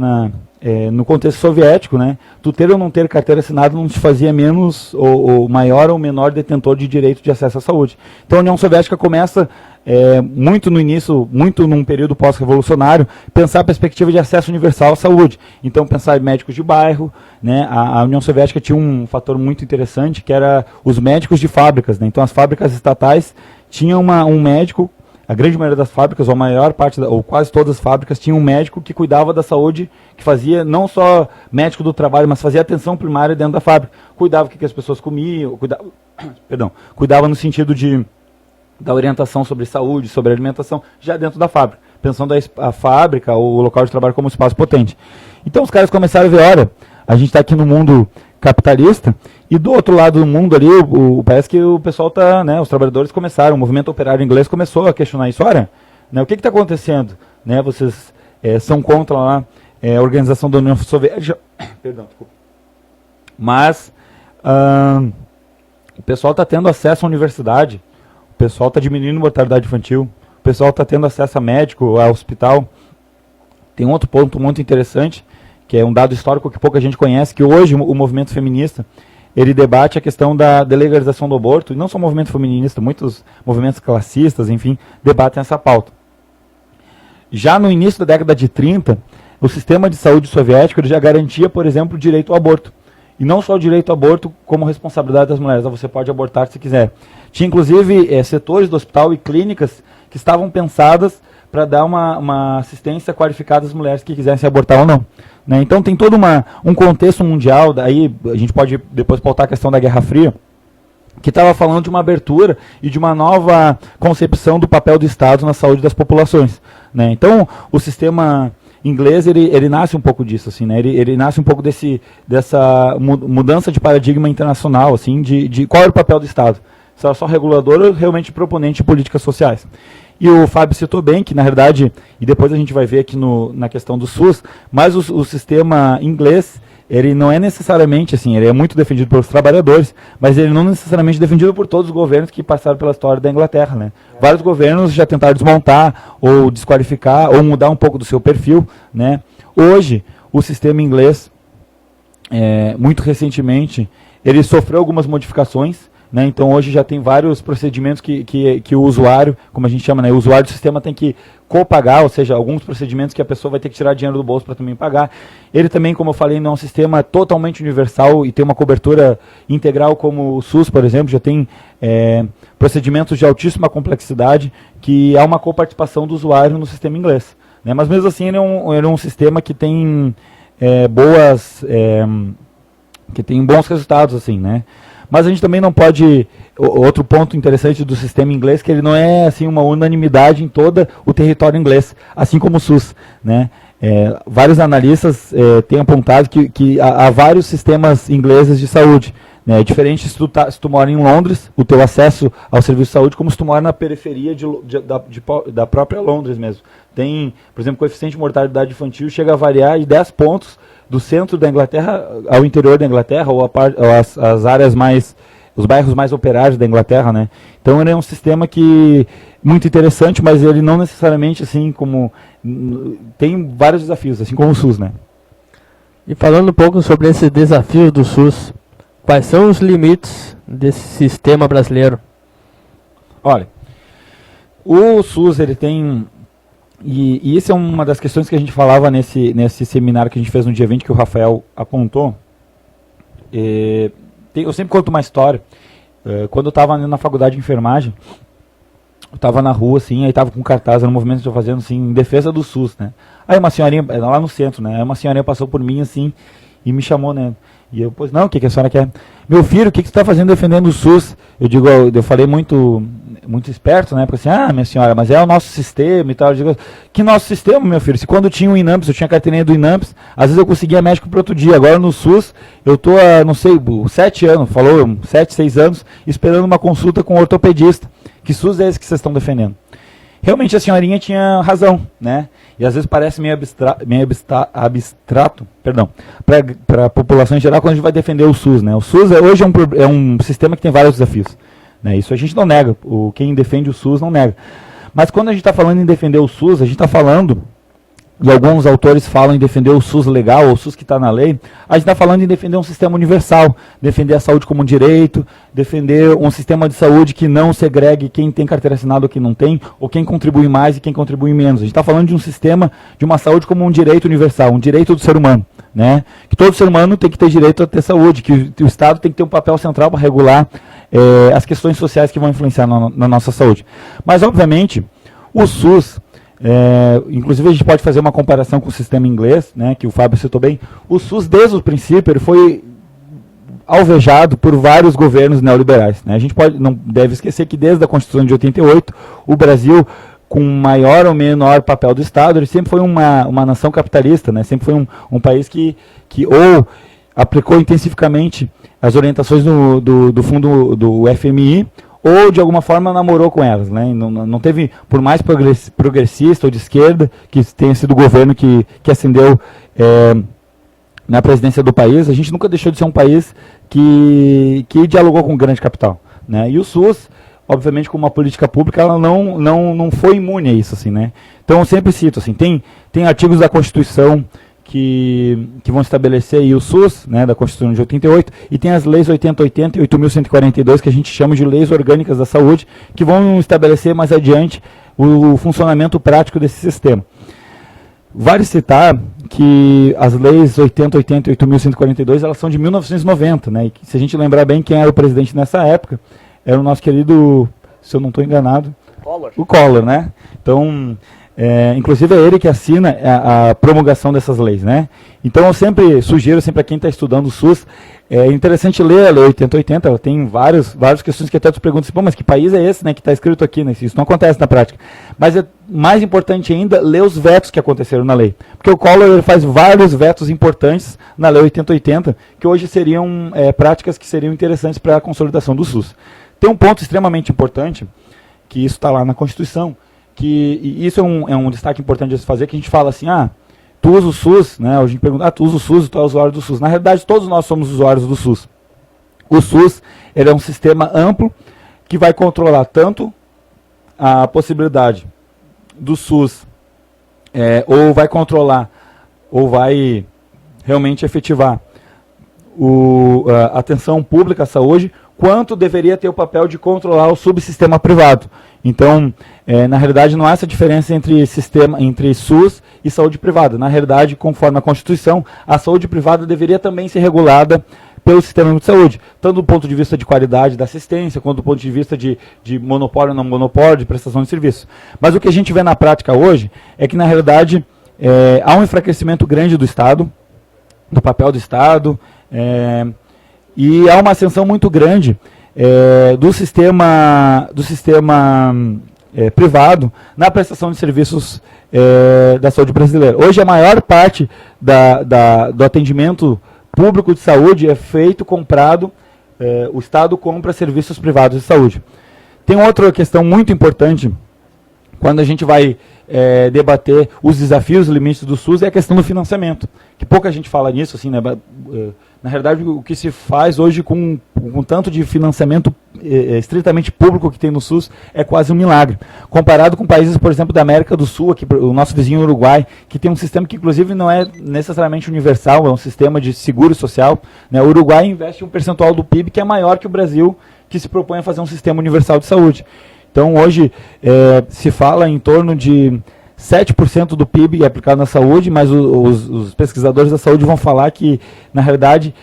no contexto soviético, né, tu ter ou não ter carteira assinada não te fazia menos ou maior ou menor detentor de direito de acesso à saúde. Então a União Soviética começa, muito no início, muito num período pós-revolucionário, pensar a perspectiva de acesso universal à saúde. Então pensar em médicos de bairro, né, a União Soviética tinha um fator muito interessante, que era os médicos de fábricas, né. Então as fábricas estatais tinham um médico. A grande maioria das fábricas, ou a maior parte, ou quase todas as fábricas, tinham um médico que cuidava da saúde, que fazia não só médico do trabalho, mas fazia atenção primária dentro da fábrica. Cuidava do que as pessoas comiam, cuidava no sentido da orientação sobre saúde, sobre alimentação, já dentro da fábrica, pensando a fábrica ou o local de trabalho como um espaço potente. Então os caras começaram a ver, olha, a gente está aqui no mundo capitalista, e do outro lado do mundo ali, parece que o pessoal está, né, os trabalhadores começaram, o movimento operário inglês começou a questionar isso, olha, né, o que está acontecendo? Né, vocês são contra lá a organização da União Soviética, perdão, desculpa. Mas o pessoal está tendo acesso à universidade, o pessoal está diminuindo a mortalidade infantil, o pessoal está tendo acesso a médico, a hospital. Tem um outro ponto muito interessante, que é um dado histórico que pouca gente conhece, que hoje o movimento feminista, ele debate a questão da legalização do aborto, e não só o movimento feminista, muitos movimentos classistas, enfim, debatem essa pauta. Já no início da década de 30, o sistema de saúde soviético ele já garantia, por exemplo, o direito ao aborto. E não só o direito ao aborto como responsabilidade das mulheres, você pode abortar se quiser. Tinha inclusive setores do hospital e clínicas que estavam pensadas para dar uma assistência qualificada às mulheres que quisessem abortar ou não. Né? Então tem todo um contexto mundial, daí a gente pode depois pautar a questão da Guerra Fria, que estava falando de uma abertura e de uma nova concepção do papel do Estado na saúde das populações. Né? Então o sistema inglês ele nasce um pouco disso, assim, né? Ele nasce um pouco dessa mudança de paradigma internacional, assim, de qual era o papel do Estado. Se era só regulador ou realmente proponente de políticas sociais. E o Fábio citou bem que, na verdade, e depois a gente vai ver aqui na questão do SUS, mas o sistema inglês, ele não é necessariamente, assim, ele é muito defendido pelos trabalhadores, mas ele não é necessariamente defendido por todos os governos que passaram pela história da Inglaterra, né? Vários governos já tentaram desmontar, ou desqualificar, ou mudar um pouco do seu perfil, né? Hoje, o sistema inglês, muito recentemente, ele sofreu algumas modificações, né? Então hoje já tem vários procedimentos que o usuário, como a gente chama, né, o usuário do sistema tem que copagar, ou seja, alguns procedimentos que a pessoa vai ter que tirar dinheiro do bolso para também pagar. Ele também, como eu falei, não é um sistema totalmente universal e tem uma cobertura integral como o SUS, por exemplo, já tem procedimentos de altíssima complexidade que há uma coparticipação do usuário no sistema inglês. Né? Mas mesmo assim ele é um sistema que tem bons resultados, assim, né? Mas a gente também não pode, outro ponto interessante do sistema inglês, que ele não é assim uma unanimidade em todo o território inglês, assim como o SUS, né? Vários analistas têm apontado que há vários sistemas ingleses de saúde, né? É diferente se tu mora em Londres, o teu acesso ao serviço de saúde, como se tu mora na periferia da própria Londres mesmo. Tem, por exemplo, coeficiente de mortalidade infantil chega a variar de 10 pontos do centro da Inglaterra ao interior da Inglaterra, ou as áreas os bairros mais operários da Inglaterra, né? Então ele é um sistema muito interessante, mas ele não necessariamente, assim, tem vários desafios, assim como o SUS, né? E falando um pouco sobre esse desafio do SUS, quais são os limites desse sistema brasileiro? Olha, o SUS, ele tem... E isso é uma das questões que a gente falava nesse seminário que a gente fez no dia 20, que o Rafael apontou. Eu sempre conto uma história. Quando eu estava na faculdade de enfermagem, eu estava na rua, assim, aí estava com cartaz, era um movimento que eu fazendo, assim, em defesa do SUS, né? Aí uma senhorinha, lá no centro, né? Aí uma senhorinha passou por mim, assim, e me chamou, né? E eu, pois não, o que a senhora quer? Meu filho, o que você está fazendo defendendo o SUS? Eu falei muito esperto, né? Porque assim, minha senhora, mas é o nosso sistema e tal. Eu digo, que nosso sistema, meu filho? Se quando tinha o INAMPS, eu tinha carteirinha do INAMPS, às vezes eu conseguia médico para outro dia. Agora no SUS, eu tô há, não sei, 7 anos, 6 anos, esperando uma consulta com um ortopedista. Que SUS é esse que vocês estão defendendo? realmente a senhorinha tinha razão, né? E às vezes parece meio abstrato, para a população em geral quando a gente vai defender o SUS, né? O SUS hoje é um sistema que tem vários desafios, né? Isso a gente não nega, quem defende o SUS não nega. Mas quando a gente está falando em defender o SUS, a gente está falando, e alguns autores falam em defender o SUS legal, ou o SUS que está na lei, a gente está falando em defender um sistema universal, defender a saúde como um direito, defender um sistema de saúde que não segregue quem tem carteira assinada ou quem não tem, ou quem contribui mais e quem contribui menos. A gente está falando de um sistema, de uma saúde como um direito universal, um direito do ser humano, né? Que todo ser humano tem que ter direito a ter saúde, que o Estado tem que ter um papel central para regular as questões sociais que vão influenciar na nossa saúde. Mas, obviamente, o SUS... inclusive a gente pode fazer uma comparação com o sistema inglês, né, que o Fábio citou bem. O SUS, desde o princípio, ele foi alvejado por vários governos neoliberais, né? A gente não deve esquecer que desde a Constituição de 88, o Brasil, com maior ou menor papel do Estado, ele sempre foi uma nação capitalista, né? Sempre foi um país que ou aplicou intensificamente as orientações do fundo do FMI, ou de alguma forma namorou com elas, né? Não teve, por mais progressista ou de esquerda que tenha sido o governo que ascendeu na presidência do país, a gente nunca deixou de ser um país que dialogou com o grande capital, né? E o SUS, obviamente, com uma política pública, ela não foi imune a isso, assim, né? Então eu sempre cito, assim, tem artigos da Constituição que vão estabelecer aí o SUS, né, da Constituição de 88, e tem as leis 8080 e 8.142, que a gente chama de leis orgânicas da saúde, que vão estabelecer mais adiante o funcionamento prático desse sistema. Vale citar que as leis 8080 e 8.142, elas são de 1990, né, e que, se a gente lembrar bem quem era o presidente nessa época, era o nosso querido, se eu não estou enganado, o Collor, né? Então... inclusive é ele que assina a promulgação dessas leis, né? Então eu sempre sugiro, sempre a quem está estudando o SUS, é interessante ler a lei 8080, ela tem várias questões que até tu pergunta assim, mas que país é esse, né, que está escrito aqui, né? Isso não acontece na prática. Mas é mais importante ainda ler os vetos que aconteceram na lei. Porque o Collor ele faz vários vetos importantes na lei 8080, que hoje seriam práticas que seriam interessantes para a consolidação do SUS. Tem um ponto extremamente importante, que isso está lá na Constituição, e isso é um destaque importante de se fazer, que a gente fala assim, tu usa o SUS, né? A gente pergunta, tu usa o SUS, tu é usuário do SUS. Na realidade, todos nós somos usuários do SUS. O SUS, ele é um sistema amplo que vai controlar tanto a possibilidade do SUS, ou vai controlar, ou vai realmente efetivar a atenção pública à saúde, quanto deveria ter o papel de controlar o subsistema privado. Então, na realidade, não há essa diferença entre SUS e saúde privada. Na realidade, conforme a Constituição, a saúde privada deveria também ser regulada pelo sistema de saúde, tanto do ponto de vista de qualidade da assistência, quanto do ponto de vista de monopólio ou não monopólio, de prestação de serviço. Mas o que a gente vê na prática hoje é que, na realidade, há um enfraquecimento grande do Estado, do papel do Estado, e há uma ascensão muito grande do sistema privado na prestação de serviços da saúde brasileira. Hoje a maior parte do atendimento público de saúde é comprado, o Estado compra serviços privados de saúde. Tem outra questão muito importante quando a gente vai debater os desafios e limites do SUS, é a questão do financiamento, que pouca gente fala nisso, assim, né? Na realidade, o que se faz hoje com tanto de financiamento estritamente público que tem no SUS é quase um milagre. Comparado com países, por exemplo, da América do Sul, aqui, o nosso vizinho Uruguai, que tem um sistema que, inclusive, não é necessariamente universal, é um sistema de seguro social, né? O Uruguai investe um percentual do PIB que é maior que o Brasil, que se propõe a fazer um sistema universal de saúde. Então, hoje, se fala em torno de 7% do PIB aplicado na saúde, mas os pesquisadores da saúde vão falar que, na realidade,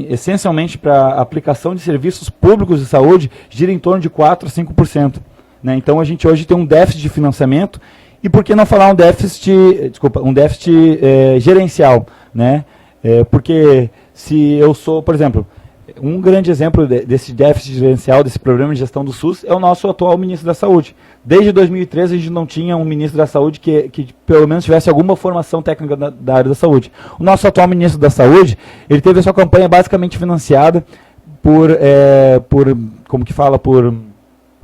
essencialmente para a aplicação de serviços públicos de saúde, gira em torno de 4% a 5%. Né? Então, a gente hoje tem um déficit de financiamento, e por que não falar um déficit gerencial? Né? Porque se eu sou, por exemplo... Um grande exemplo desse déficit gerencial, desse problema de gestão do SUS, é o nosso atual ministro da Saúde. Desde 2013 a gente não tinha um ministro da Saúde que pelo menos tivesse alguma formação técnica da área da saúde. O nosso atual ministro da Saúde, ele teve a sua campanha basicamente financiada por como que fala, por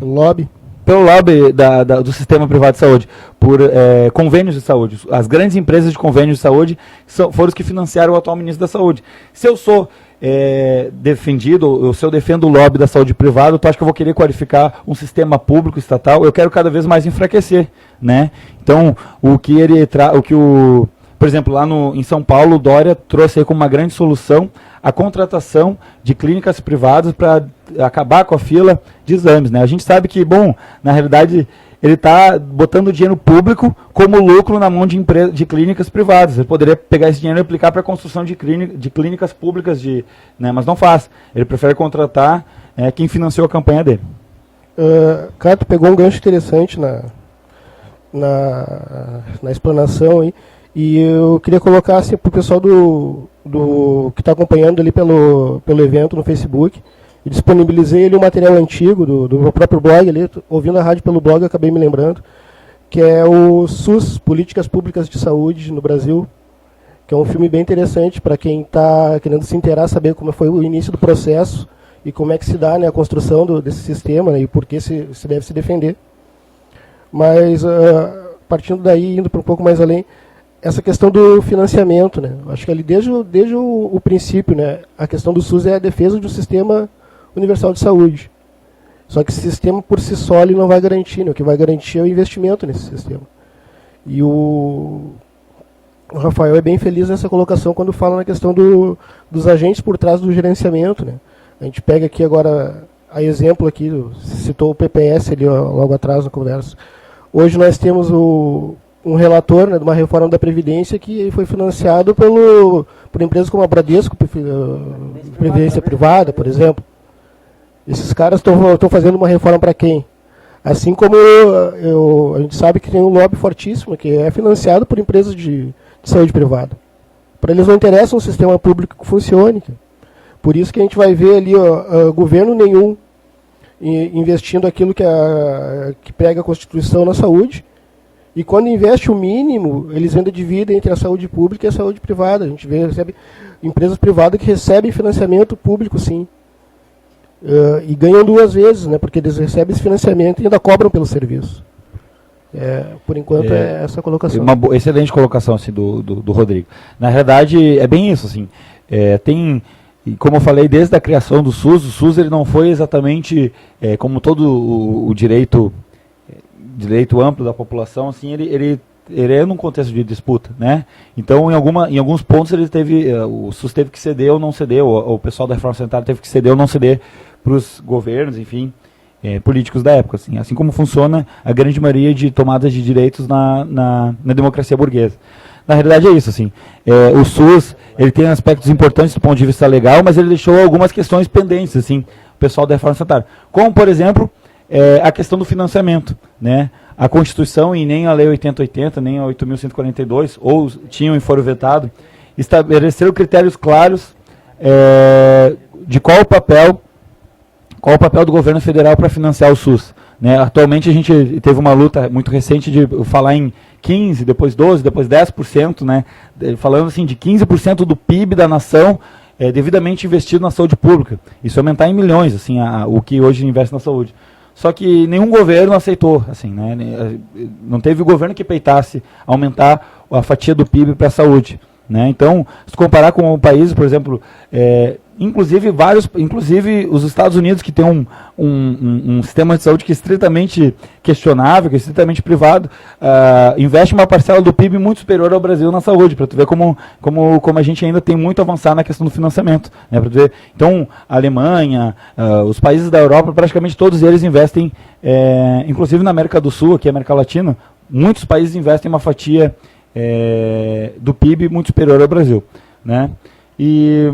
lobby. pelo lobby do sistema privado de saúde, por convênios de saúde. As grandes empresas de convênios de saúde foram os que financiaram o atual ministro da Saúde. Se eu sou defendido, ou se eu defendo o lobby da saúde privada, tu acha que eu vou querer qualificar um sistema público estatal? Eu quero cada vez mais enfraquecer, né? Então, por exemplo, lá em São Paulo, o Dória trouxe aí como uma grande solução a contratação de clínicas privadas para acabar com a fila de exames, né? A gente sabe que, bom, na realidade, ele está botando dinheiro público como lucro na mão de clínicas privadas. Ele poderia pegar esse dinheiro e aplicar para a construção de clínicas públicas, né? Mas não faz. Ele prefere contratar quem financiou a campanha dele. Cara, tu pegou um gancho interessante na explanação aí. E eu queria colocar assim, para o pessoal que está acompanhando ali pelo evento no Facebook. Eu disponibilizei ali um material antigo do meu próprio blog, ali, ouvindo a rádio pelo blog, eu acabei me lembrando, que é o SUS, Políticas Públicas de Saúde no Brasil, que é um filme bem interessante para quem está querendo se inteirar, saber como foi o início do processo e como é que se dá, né, a construção desse sistema, né, e por que se deve se defender. Mas, partindo daí, indo para um pouco mais além, essa questão do financiamento, né? Acho que ali desde o princípio, né, a questão do SUS é a defesa de um sistema universal de saúde. Só que esse sistema por si só ele não vai garantir, né? O que vai garantir é o investimento nesse sistema. E o Rafael é bem feliz nessa colocação quando fala na questão dos agentes por trás do gerenciamento, né? A gente pega aqui agora a exemplo aqui, citou o PPS ali logo atrás na conversa. Hoje nós temos um relator, né, de uma reforma da Previdência que foi financiado por empresas como a Bradesco, Previdência Privada, por exemplo. Esses caras estão fazendo uma reforma para quem? Assim como a gente sabe que tem um lobby fortíssimo, que é financiado por empresas de saúde privada. Para eles não interessa um sistema público que funcione. Por isso que a gente vai ver ali governo nenhum investindo aquilo que prega a Constituição na saúde. E quando investe o mínimo, eles ainda dividem entre a saúde pública e a saúde privada. A gente recebe empresas privadas que recebem financiamento público, sim. E ganham duas vezes, né? Porque eles recebem esse financiamento e ainda cobram pelo serviço. Por enquanto é essa colocação. Uma excelente colocação assim, do Rodrigo. Na verdade, é bem isso. Assim, como eu falei, desde a criação do SUS, o SUS ele não foi exatamente como todo o direito amplo da população, assim, ele é num contexto de disputa, né? Então, em alguns pontos o SUS teve que ceder ou não ceder, o pessoal da reforma sanitária teve que ceder ou não ceder para os governos, enfim, políticos da época, assim como funciona a grande maioria de tomadas de direitos na democracia burguesa. Na realidade é isso, assim, o SUS ele tem aspectos importantes do ponto de vista legal, mas ele deixou algumas questões pendentes, assim, o pessoal da reforma sanitária, como, por exemplo, a questão do financiamento, né? A Constituição e nem a Lei 8080, nem a 8.142, ou tinham e foram vetados, estabeleceram critérios claros de qual o papel do governo federal para financiar o SUS. Né? Atualmente a gente teve uma luta muito recente de falar em 15%, depois 12%, depois 10%, né? Falando assim de 15% do PIB da nação devidamente investido na saúde pública. Isso aumentar em milhões, assim, o que hoje investe na saúde. Só que nenhum governo aceitou, assim, né? Não teve governo que peitasse aumentar a fatia do PIB para a saúde, né? Então, se comparar com o país, por exemplo, inclusive os Estados Unidos, que tem um sistema de saúde que é estritamente questionável, que é estritamente privado, investe uma parcela do PIB muito superior ao Brasil na saúde, para tu ver como a gente ainda tem muito a avançar na questão do financiamento, né, pra tu ver. Então, a Alemanha, os países da Europa, praticamente todos eles investem, inclusive na América do Sul, aqui na América Latina, muitos países investem uma fatia do PIB muito superior ao Brasil, né? E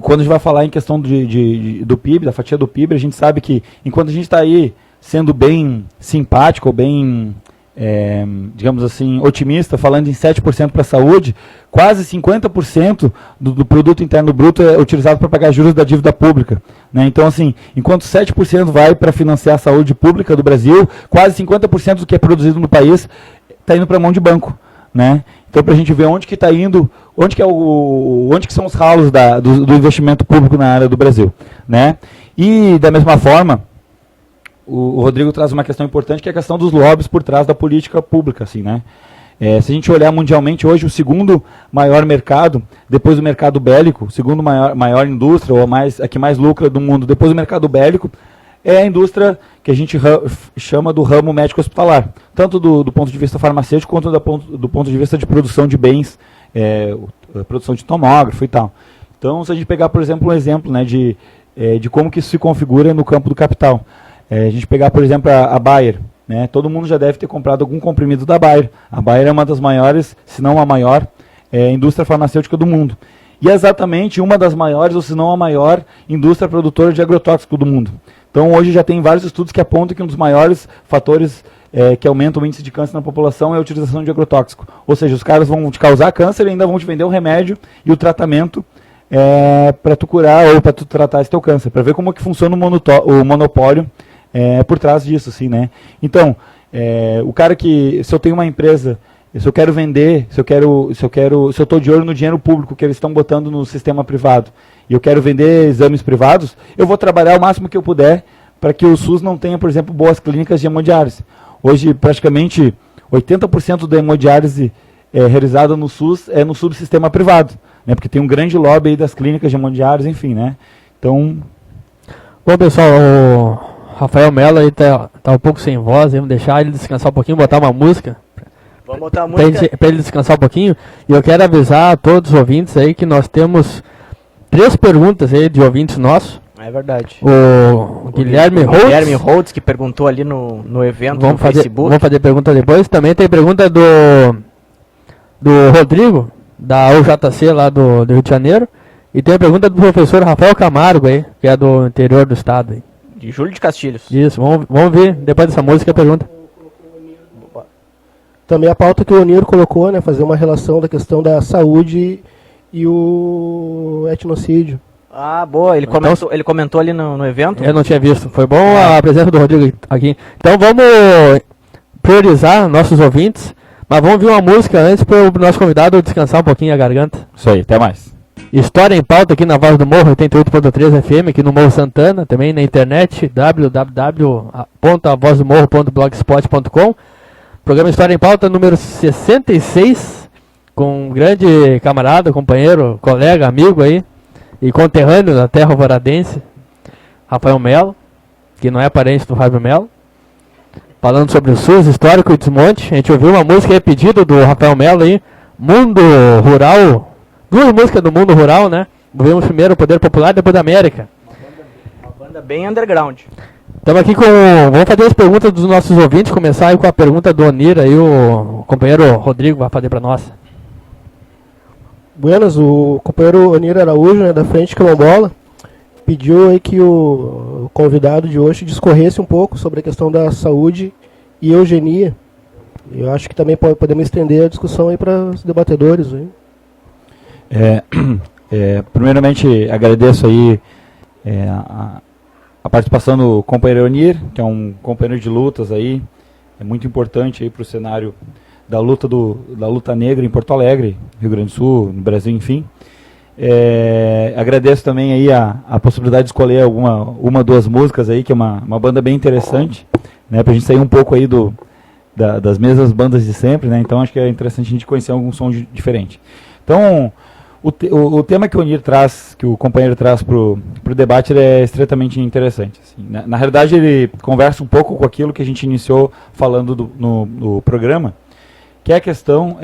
quando a gente vai falar em questão do PIB, da fatia do PIB, a gente sabe que enquanto a gente está aí sendo bem simpático, ou bem, digamos assim, otimista, falando em 7% para a saúde, quase 50% do produto interno bruto é utilizado para pagar juros da dívida pública. Né? Então, assim, enquanto 7% vai para financiar a saúde pública do Brasil, quase 50% do que é produzido no país está indo para a mão de banco. Né? Então, para a gente ver onde que está indo, onde que são os ralos do investimento público na área do Brasil, né? E da mesma forma, o Rodrigo traz uma questão importante, que é a questão dos lobbies por trás da política pública, assim, né? Se a gente olhar mundialmente hoje, o segundo maior mercado, depois do mercado bélico, o segundo maior indústria, ou a que mais lucra do mundo, depois do mercado bélico, é a indústria que a gente chama do ramo médico-hospitalar, tanto do ponto de vista farmacêutico, quanto do ponto de vista de produção de bens, produção de tomógrafo e tal. Então, se a gente pegar, por exemplo, um exemplo, né, de como que isso se configura no campo do capital. A gente pegar, por exemplo, a Bayer, né, todo mundo já deve ter comprado algum comprimido da Bayer. A Bayer é uma das maiores, se não a maior, indústria farmacêutica do mundo. E é exatamente uma das maiores, ou se não a maior, indústria produtora de agrotóxico do mundo. Então, hoje já tem vários estudos que apontam que um dos maiores fatores que aumentam o índice de câncer na população é a utilização de agrotóxico. Ou seja, os caras vão te causar câncer e ainda vão te vender o remédio e o tratamento para tu curar ou para tu tratar esse teu câncer, para ver como que funciona o monopólio por trás disso, assim, né? Então, o cara que, se eu tenho uma empresa, se eu quero vender, se eu estou de olho no dinheiro público que eles estão botando no sistema privado, e eu quero vender exames privados, eu vou trabalhar o máximo que eu puder para que o SUS não tenha, por exemplo, boas clínicas de hemodiálise. Hoje, praticamente 80% da hemodiálise realizada no SUS é no subsistema privado, né? Porque tem um grande lobby aí das clínicas de hemodiálise, enfim, né? Então... Bom, pessoal, o Rafael Mello aí tá um pouco sem voz, vamos deixar ele descansar um pouquinho, botar uma música. Vamos botar a música. Para ele descansar um pouquinho. E eu quero avisar a todos os ouvintes aí que nós temos 3 perguntas aí de ouvintes nossos. É verdade. O Guilherme Holtz. Guilherme Holtz, que perguntou ali no evento no Facebook. Vamos fazer pergunta depois. Também tem pergunta do Rodrigo, da UJC lá do Rio de Janeiro. E tem a pergunta do professor Rafael Camargo aí, que é do interior do estado aí. De Júlio de Castilhos. Isso, vamos ver depois dessa música a pergunta. Também a pauta que o Onir colocou, né, fazer uma relação da questão da saúde e o etnocídio. Ah, boa, ele comentou ali no evento. Eu não tinha visto, foi bom a presença do Rodrigo aqui. Então vamos priorizar nossos ouvintes, mas vamos ouvir uma música antes para o nosso convidado descansar um pouquinho a garganta. Isso aí, até mais. História em pauta aqui na Voz do Morro, 88.3 FM, aqui no Morro Santana, também na internet, www.avozdomorro.blogspot.com. Programa História em Pauta número 66, com um grande camarada, companheiro, colega, amigo aí, e conterrâneo da terra alvoradense, Rafael Mello, que não é parente do Fábio Mello, falando sobre o SUS, histórico e desmonte. A gente ouviu uma música aí, pedido do Rafael Mello aí, Mundo Rural. 2 músicas do Mundo Rural, né? Ouvimos primeiro o Poder Popular, depois da América. Uma banda bem underground. Estamos aqui vamos fazer as perguntas dos nossos ouvintes, começar aí com a pergunta do Onir, aí o companheiro Rodrigo vai fazer para nós. Buenas, o companheiro Onir Araújo, né, da Frente Quilombola, pediu aí que o convidado de hoje discorresse um pouco sobre a questão da saúde e eugenia. Eu acho que também podemos estender a discussão aí para os debatedores. Hein? Primeiramente, agradeço aí a participação do companheiro Onir, que é um companheiro de lutas aí, é muito importante aí para o cenário da luta negra em Porto Alegre, Rio Grande do Sul, no Brasil, enfim. Agradeço também aí a possibilidade de escolher uma 2 músicas aí, que é uma banda bem interessante, né, para a gente sair um pouco aí das mesmas bandas de sempre, né, então acho que é interessante a gente conhecer algum som diferente. Então, o tema que o Onir traz, que o companheiro traz para o debate, ele é extremamente interessante. Assim. Na realidade, ele conversa um pouco com aquilo que a gente iniciou falando no programa, que é a questão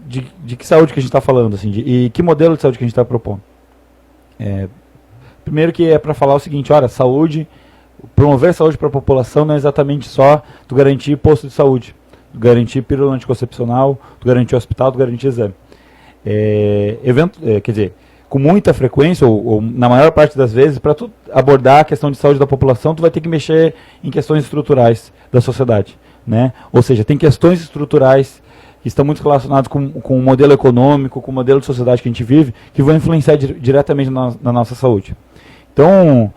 de que saúde que a gente está falando, assim, e que modelo de saúde que a gente está propondo. Primeiro que é para falar o seguinte, olha, promover saúde para a população não é exatamente só tu garantir posto de saúde, tu garantir pílula anticoncepcional, tu garantir hospital, tu garantir exame. Quer dizer, com muita frequência, ou na maior parte das vezes, para tu abordar a questão de saúde da população, tu vai ter que mexer em questões estruturais da sociedade, né? Ou seja, tem questões estruturais que estão muito relacionadas com o modelo econômico, com o modelo de sociedade que a gente vive, que vão influenciar diretamente na nossa saúde. Então,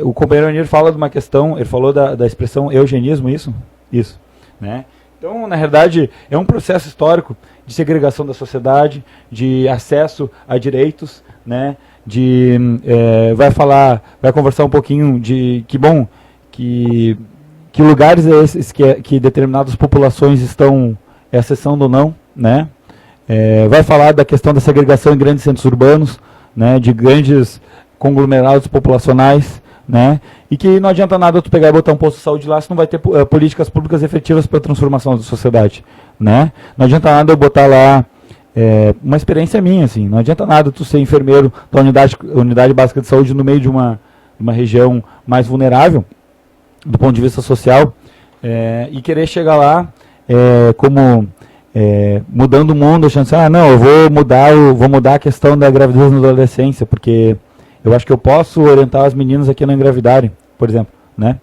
o companheiro Onir fala de uma questão, ele falou da expressão eugenismo, isso? Isso, né? Então, na verdade, é um processo histórico de segregação da sociedade, de acesso a direitos, né? Vai conversar um pouquinho de que que lugares esses que determinadas populações estão acessando ou não, né? Vai falar da questão da segregação em grandes centros urbanos, né? De grandes conglomerados populacionais, né? E que não adianta nada tu pegar e botar um posto de saúde lá se não vai ter políticas públicas efetivas para a transformação da sociedade, né? Não adianta nada eu botar lá uma experiência minha, assim, não adianta nada tu ser enfermeiro da unidade básica de saúde no meio de uma região mais vulnerável do ponto de vista social, e querer chegar lá como mudando o mundo, achando assim, não, eu vou mudar a questão da gravidez na adolescência, porque eu acho que eu posso orientar as meninas aqui a não engravidarem, por exemplo, né?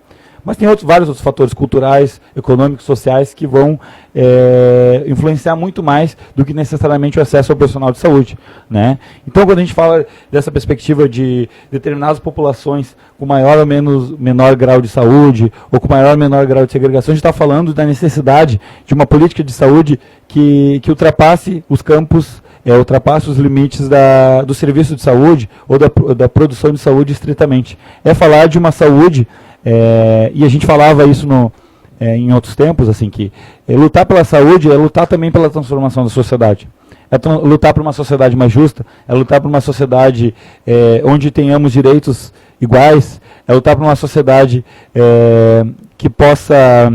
Mas tem vários outros fatores culturais, econômicos, sociais que vão influenciar muito mais do que necessariamente o acesso ao profissional de saúde, né? Então, quando a gente fala dessa perspectiva de determinadas populações com maior ou menor grau de saúde, ou com maior ou menor grau de segregação, a gente está falando da necessidade de uma política de saúde que ultrapasse os campos, ultrapasse os limites do serviço de saúde ou da produção de saúde estritamente. É falar de uma saúde, e a gente falava isso em outros tempos, assim, que lutar pela saúde é lutar também pela transformação da sociedade. Lutar por uma sociedade mais justa, é lutar por uma sociedade onde tenhamos direitos iguais, é lutar por uma sociedade que possa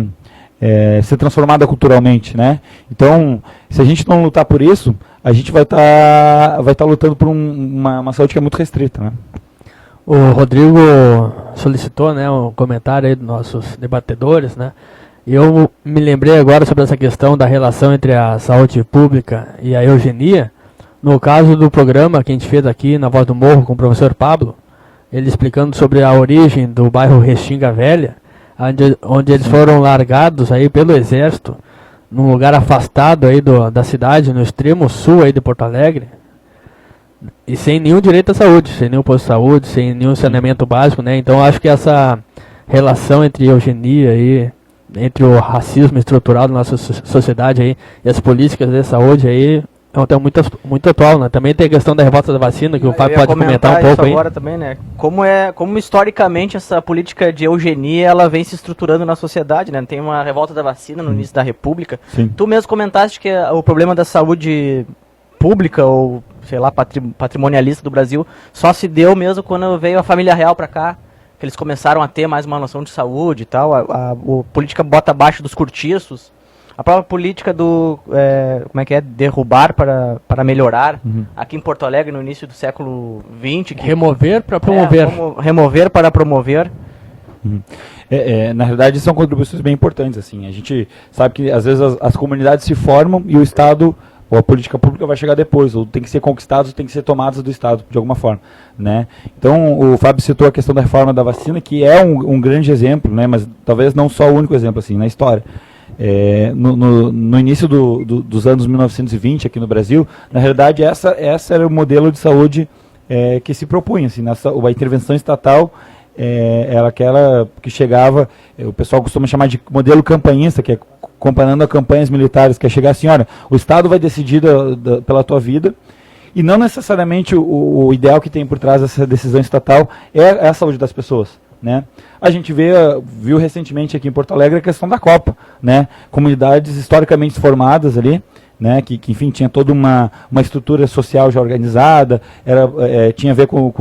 ser transformada culturalmente, né? Então, se a gente não lutar por isso, a gente vai estar lutando por uma saúde que é muito restrita, né? O Rodrigo solicitou, né, um comentário aí dos nossos debatedores, né? E eu me lembrei agora sobre essa questão da relação entre a saúde pública e a eugenia. No caso do programa que a gente fez aqui na Voz do Morro com o professor Pablo, ele explicando sobre a origem do bairro Restinga Velha, onde eles foram largados aí pelo exército, num lugar afastado aí da cidade, no extremo sul aí de Porto Alegre, e sem nenhum direito à saúde, sem nenhum posto de saúde, sem nenhum saneamento básico, né? Então acho que essa relação entre eugenia e entre o racismo estrutural da nossa sociedade aí e as políticas de saúde aí é um tema muito atual, né? Também tem a questão da revolta da vacina, que o Fábio pode comentar um pouco aí. Agora também, né? Como historicamente essa política de eugenia ela vem se estruturando na sociedade, né? Tem uma revolta da vacina no início da República. Sim. Tu mesmo comentaste que o problema da saúde pública ou, sei lá, patrimonialista do Brasil só se deu mesmo quando veio a família real para cá, que eles começaram a ter mais uma noção de saúde e tal. A política bota abaixo dos cortiços. A própria política do, derrubar para melhorar, aqui em Porto Alegre no início do século XX. Remover para promover. Remover para promover. Na realidade, são contribuições bem importantes. Assim. A gente sabe que às vezes as comunidades se formam e o Estado, ou a política pública vai chegar depois, ou tem que ser conquistados, ou tem que ser tomados do Estado, de alguma forma, né? Então, o Fábio citou a questão da reforma da vacina, que é um grande exemplo, né? Mas talvez não só o único exemplo, assim, na história. No início dos anos 1920, aqui no Brasil, na realidade, essa era o modelo de saúde que se propunha, assim, a intervenção estatal era aquela que chegava, o pessoal costuma chamar de modelo campanhista, que é comparando a campanhas militares, que é chegar assim, olha, o Estado vai decidir pela tua vida, e não necessariamente o ideal que tem por trás dessa decisão estatal é a saúde das pessoas, né? A gente viu recentemente aqui em Porto Alegre a questão da Copa, né? Comunidades historicamente formadas ali, né? Que enfim, tinha toda uma estrutura social já organizada, tinha a ver com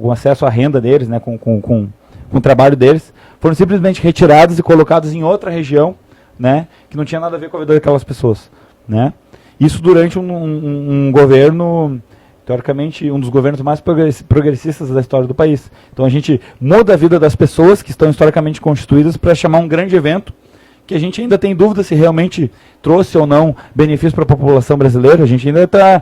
o acesso à renda deles, né? Com o trabalho deles, foram simplesmente retiradas e colocadas em outra região, né, que não tinha nada a ver com a vida daquelas pessoas, né? Isso durante um governo, teoricamente, um dos governos mais progressistas da história do país. Então a gente muda a vida das pessoas que estão historicamente constituídas para chamar um grande evento que a gente ainda tem dúvida se realmente trouxe ou não benefício para a população brasileira. A gente ainda está,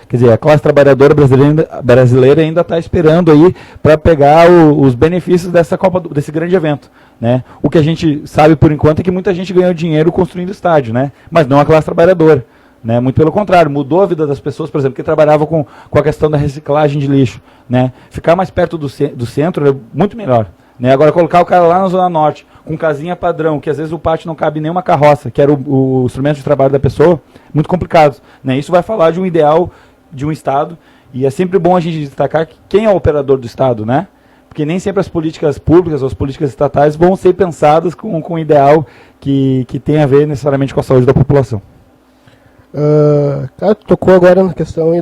quer dizer, a classe trabalhadora brasileira ainda está esperando aí para pegar os benefícios dessa Copa, desse grande evento, né? O que a gente sabe por enquanto é que muita gente ganhou dinheiro construindo estádio, né? Mas não a classe trabalhadora, né? Muito pelo contrário, mudou a vida das pessoas, por exemplo, que trabalhavam com a questão da reciclagem de lixo, né? Ficar mais perto do centro é muito melhor, né? Agora colocar o cara lá na Zona Norte, com casinha padrão, que às vezes o pátio não cabe nem uma carroça, que era o instrumento de trabalho da pessoa, muito complicado, né? Isso vai falar de um ideal de um Estado, e é sempre bom a gente destacar quem é o operador do Estado, né? porque nem sempre as políticas públicas ou as políticas estatais vão ser pensadas com um ideal que tem a ver necessariamente com a saúde da população. Cara, tu tocou agora na questão aí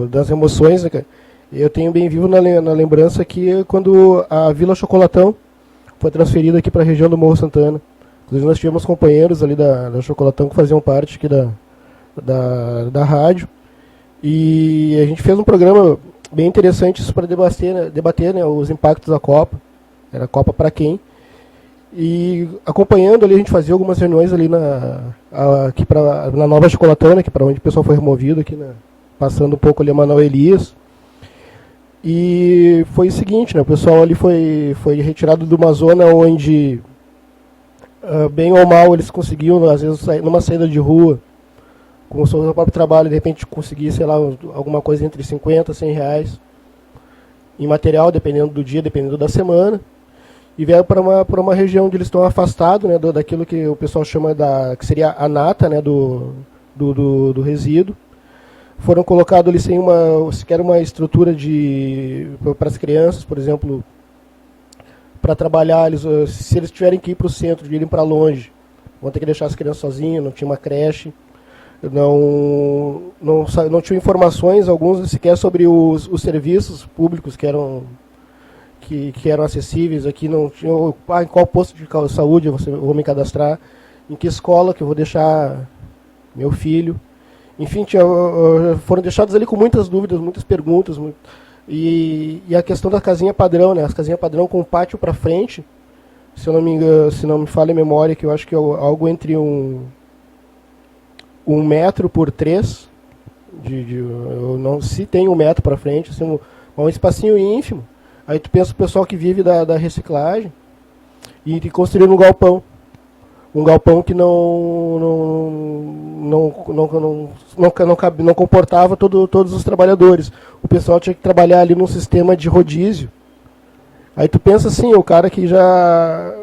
das emoções, né, cara? Eu tenho bem vivo na lembrança que quando a Vila Chocolatão foi transferida aqui para a região do Morro Santana, inclusive nós tivemos companheiros ali da Chocolatão que faziam parte aqui da rádio, e a gente fez um programa bem interessante para debater, né, os impactos da Copa. Era a Copa para quem? E acompanhando ali, a gente fazia algumas reuniões ali aqui na Nova Chocolatana, que para onde o pessoal foi removido, aqui passando um pouco ali a Manuel Elias. E foi o seguinte, né, o pessoal ali foi retirado de uma zona onde, bem ou mal, eles conseguiam, às vezes, numa saída de rua, com o seu próprio trabalho, de repente conseguir, sei lá, alguma coisa entre 50 e 100 reais em material, dependendo do dia, dependendo da semana. E vieram para uma região onde eles estão afastados, né, daquilo que o pessoal chama que seria a nata, né, do resíduo. Foram colocados ali sem sequer uma estrutura para as crianças, por exemplo, para trabalhar. Se eles tiverem que ir para o centro, de irem para longe, vão ter que deixar as crianças sozinhas, não tinha uma creche, não tinham informações, alguns sequer sobre os serviços públicos que eram acessíveis. Aqui não tinha, em qual posto de saúde eu vou me cadastrar, em que escola que eu vou deixar meu filho. Enfim, foram deixados ali com muitas dúvidas, muitas perguntas. E a questão da casinha padrão, né? As casinhas padrão com o pátio para frente, se não me falha a memória, que eu acho que é algo entre 1 metro por 3, se tem 1 metro para frente, assim, um espacinho ínfimo. Aí tu pensa o pessoal que vive da reciclagem e construir um galpão que não comportava todos os trabalhadores. O pessoal tinha que trabalhar ali num sistema de rodízio. Aí tu pensa assim, o cara que já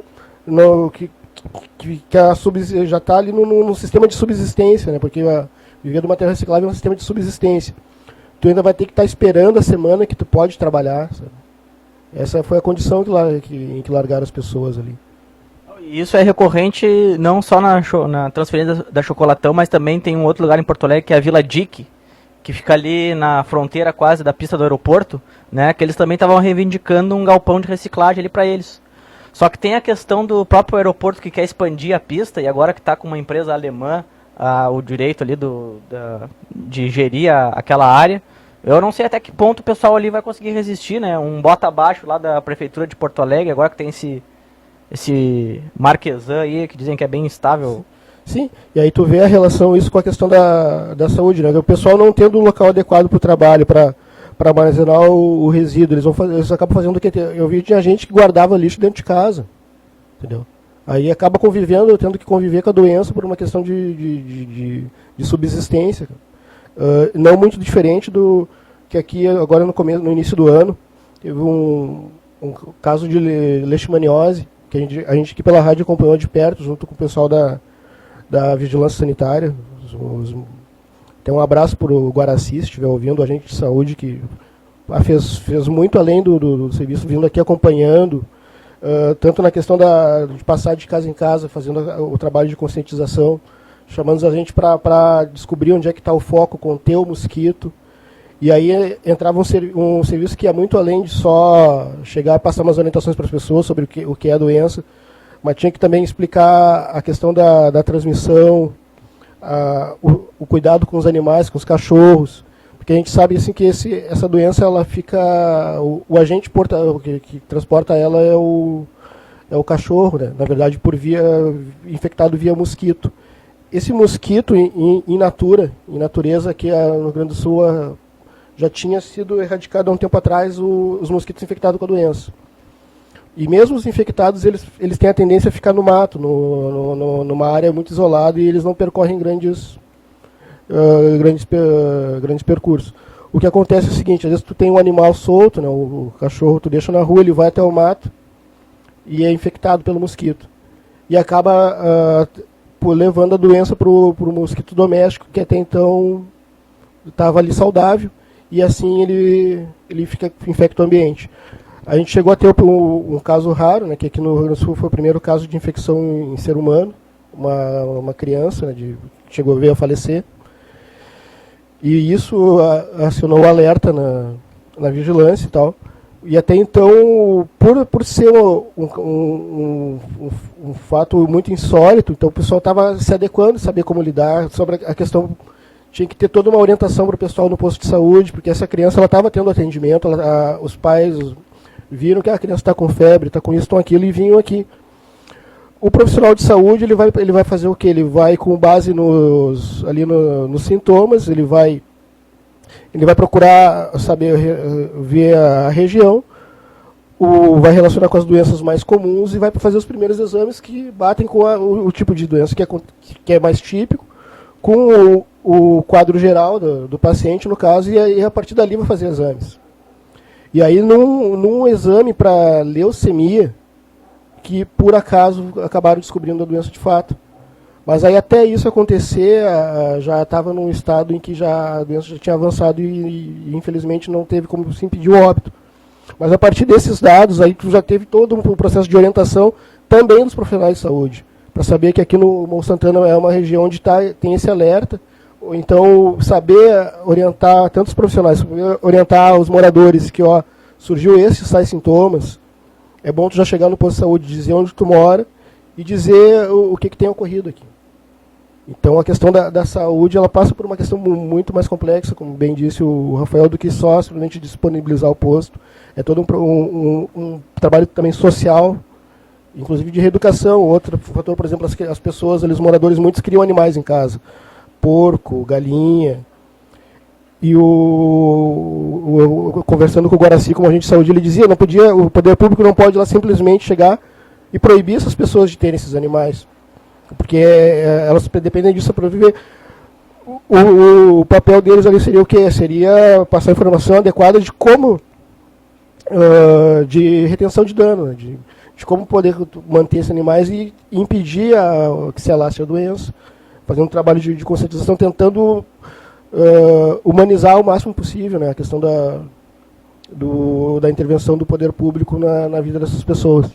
já está ali num sistema de subsistência, né? Porque viver do material reciclável é um sistema de subsistência. Tu ainda vai ter que estar esperando a semana que tu pode trabalhar, sabe? Essa foi a condição em que largaram as pessoas ali. Isso é recorrente não só na transferência da Chocolatão, mas também tem um outro lugar em Porto Alegre, que é a Vila Dique, que fica ali na fronteira quase da pista do aeroporto, né, que eles também estavam reivindicando um galpão de reciclagem ali para eles. Só que tem a questão do próprio aeroporto que quer expandir a pista, e agora que está com uma empresa alemã o direito ali de gerir aquela área. Eu não sei até que ponto o pessoal ali vai conseguir resistir, né? Um bota abaixo lá da prefeitura de Porto Alegre, agora que tem esse Marquesan aí, que dizem que é bem instável. Sim, e aí tu vê a relação isso com a questão da saúde, né? O pessoal não tendo um local adequado para o trabalho, para armazenar o resíduo, eles acabam fazendo o que? Eu vi, tinha gente que guardava lixo dentro de casa, entendeu? Aí acaba tendo que conviver com a doença por uma questão de subsistência. Não muito diferente do que aqui, agora no início do ano, teve um caso de leishmaniose, que a gente aqui pela rádio acompanhou de perto, junto com o pessoal da Vigilância Sanitária. Tem um abraço para o Guaraci, se estiver ouvindo, a gente de saúde, que fez muito além do serviço, vindo aqui acompanhando, tanto na questão de passar de casa em casa, fazendo o trabalho de conscientização, chamando a gente para descobrir onde é que está o foco, conter o mosquito. E aí entrava um serviço que ia muito além de só chegar e passar umas orientações para as pessoas sobre o que é a doença, mas tinha que também explicar a questão da transmissão, o cuidado com os animais, com os cachorros, porque a gente sabe assim, que essa doença, ela fica, o agente que transporta ela é o cachorro, né? Na verdade, infectado via mosquito. Esse mosquito, em natureza, aqui no Rio Grande do Sul, já tinha sido erradicado há um tempo atrás os mosquitos infectados com a doença. E mesmo os infectados, eles têm a tendência a ficar no mato, numa área muito isolada, e eles não percorrem grandes percursos. O que acontece é o seguinte: às vezes tu tem um animal solto, né, o cachorro tu deixa na rua, ele vai até o mato e é infectado pelo mosquito. E acaba levando a doença para o mosquito doméstico, que até então estava ali saudável, e assim ele infecta o ambiente. A gente chegou a ter um caso raro, né, que aqui no Rio Grande do Sul foi o primeiro caso de infecção em ser humano, uma criança, né, veio a falecer. E isso acionou o alerta na vigilância e tal. E até então, por ser um fato muito insólito, então o pessoal estava se adequando, saber como lidar, sobre a questão, tinha que ter toda uma orientação para o pessoal no posto de saúde, porque essa criança estava tendo atendimento, os pais viram que a criança está com febre, está com isso, com aquilo, e vinham aqui. O profissional de saúde ele vai fazer o quê? Ele vai com base nos sintomas, ele vai procurar saber, ver a região, vai relacionar com as doenças mais comuns e vai fazer os primeiros exames que batem com o tipo de doença que é mais típico, com o quadro geral do paciente, no caso, e aí, a partir dali vai fazer exames. E aí, num exame para leucemia, que por acaso acabaram descobrindo a doença de fato. Mas aí até isso acontecer, já estava num estado em que a doença já tinha avançado e infelizmente não teve como se impedir o óbito. Mas a partir desses dados, aí tu já teve todo um processo de orientação também dos profissionais de saúde, para saber que aqui no Morro Santana é uma região onde tem esse alerta, ou então saber orientar tanto os profissionais, orientar os moradores que surgiu esses tais sintomas. É bom tu já chegar no posto de saúde, dizer onde tu mora e dizer o que tem ocorrido aqui. Então a questão da saúde, ela passa por uma questão muito mais complexa, como bem disse o Rafael, do que só simplesmente disponibilizar o posto. É todo um trabalho também social, inclusive de reeducação. Outro fator, por exemplo, as pessoas, os moradores, muitos criam animais em casa. Porco, galinha. E conversando com o Guaraci, como agente de saúde, ele dizia, o poder público não pode lá simplesmente chegar e proibir essas pessoas de terem esses animais, porque elas dependem disso para viver. O papel deles ali seria o quê? Seria passar informação adequada de como, de retenção de dano, né? de como poder manter esses animais e impedir que se alastre a doença, fazendo um trabalho de conscientização, tentando humanizar o máximo possível, né, a questão da intervenção do poder público na vida dessas pessoas.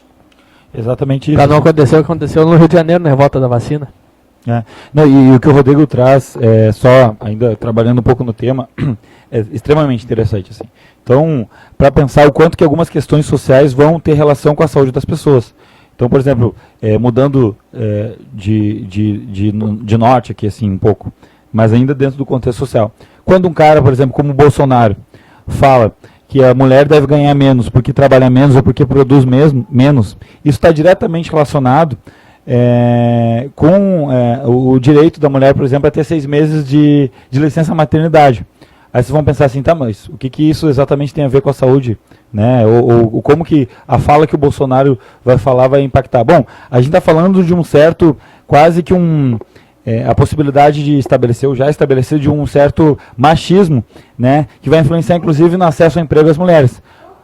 Exatamente isso. Para não acontecer o que aconteceu no Rio de Janeiro, na revolta da vacina. Não, e o que o Rodrigo traz, só ainda trabalhando um pouco no tema, é extremamente interessante. Assim. Então, para pensar o quanto que algumas questões sociais vão ter relação com a saúde das pessoas. Então, por exemplo, mudando de norte aqui assim um pouco, mas ainda dentro do contexto social. Quando um cara, por exemplo, como o Bolsonaro, fala que a mulher deve ganhar menos porque trabalha menos ou porque produz menos, isso está diretamente relacionado com o direito da mulher, por exemplo, a ter 6 meses de licença maternidade. Aí vocês vão pensar assim, tá, mas o que isso exatamente tem a ver com a saúde? Né? Ou como que a fala que o Bolsonaro vai falar vai impactar? Bom, a gente está falando de um certo, quase que a possibilidade de estabelecer, ou já estabelecer, de um certo machismo, né, que vai influenciar inclusive no acesso ao emprego das mulheres.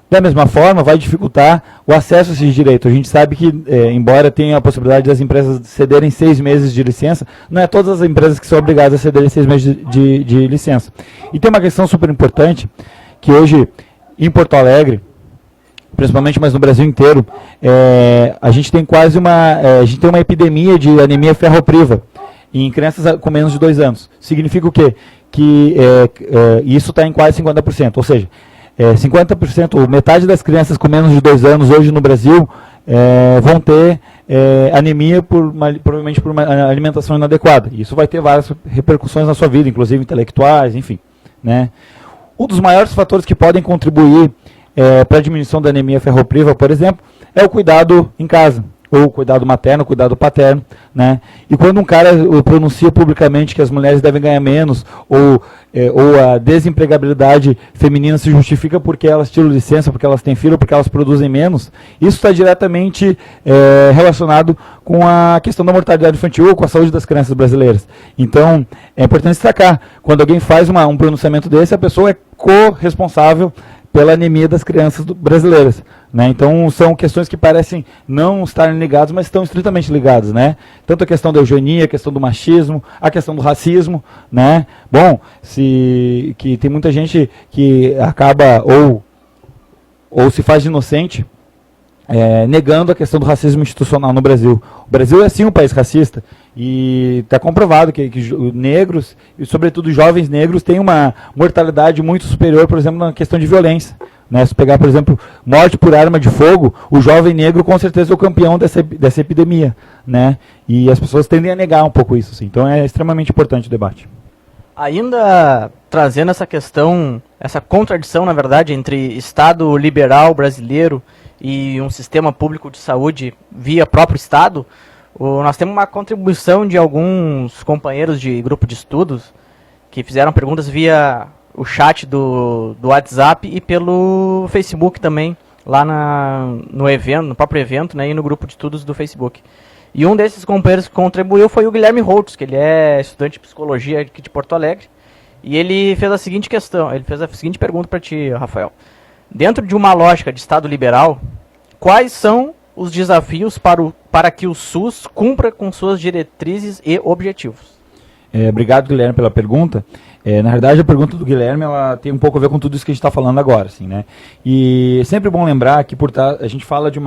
Da mesma forma, vai dificultar o acesso a esses direitos. A gente sabe que, embora tenha a possibilidade das empresas cederem 6 meses de licença, não é todas as empresas que são obrigadas a cederem 6 meses de licença. E tem uma questão super importante, que hoje, em Porto Alegre, principalmente, mas no Brasil inteiro, a gente tem a gente tem uma epidemia de anemia ferropriva em crianças com menos de 2 anos. Significa o quê? Que isso está em quase 50%, ou seja, 50%, ou metade das crianças com menos de 2 anos hoje no Brasil vão ter anemia provavelmente por uma alimentação inadequada. E isso vai ter várias repercussões na sua vida, inclusive intelectuais, enfim. Né? Um dos maiores fatores que podem contribuir para a diminuição da anemia ferropriva, por exemplo, é o cuidado em casa. Ou cuidado materno, cuidado paterno, né? E quando um cara pronuncia publicamente que as mulheres devem ganhar menos, ou a desempregabilidade feminina se justifica porque elas tiram licença, porque elas têm filho, porque elas produzem menos, isso está diretamente relacionado com a questão da mortalidade infantil ou com a saúde das crianças brasileiras. Então, é importante destacar, quando alguém faz um pronunciamento desse, a pessoa é corresponsável pela anemia das crianças brasileiras, né? Então são questões que parecem não estarem ligadas, mas estão estritamente ligadas, né? Tanto a questão da eugenia, a questão do machismo, a questão do racismo, né? Bom, que tem muita gente que acaba ou se faz de inocente, negando a questão do racismo institucional no Brasil. O Brasil é sim um país racista e está comprovado que negros, e sobretudo jovens negros, têm uma mortalidade muito superior, por exemplo, na questão de violência. Né? Se pegar, por exemplo, morte por arma de fogo, o jovem negro com certeza é o campeão dessa epidemia. Né? E as pessoas tendem a negar um pouco isso. Assim. Então é extremamente importante o debate. Ainda trazendo essa questão, essa contradição, na verdade, entre Estado liberal brasileiro e um sistema público de saúde via próprio Estado, nós temos uma contribuição de alguns companheiros de grupo de estudos que fizeram perguntas via o chat do WhatsApp e pelo Facebook também, lá no evento, no próprio evento, né, e no grupo de estudos do Facebook. E um desses companheiros que contribuiu foi o Guilherme Holtz, que ele é estudante de psicologia aqui de Porto Alegre, e ele fez a seguinte pergunta para ti, Rafael. Dentro de uma lógica de Estado liberal, quais são os desafios para que o SUS cumpra com suas diretrizes e objetivos? Obrigado, Guilherme, pela pergunta. Na verdade, a pergunta do Guilherme ela tem um pouco a ver com tudo isso que a gente está falando agora. Assim, né? E é sempre bom lembrar que a gente fala de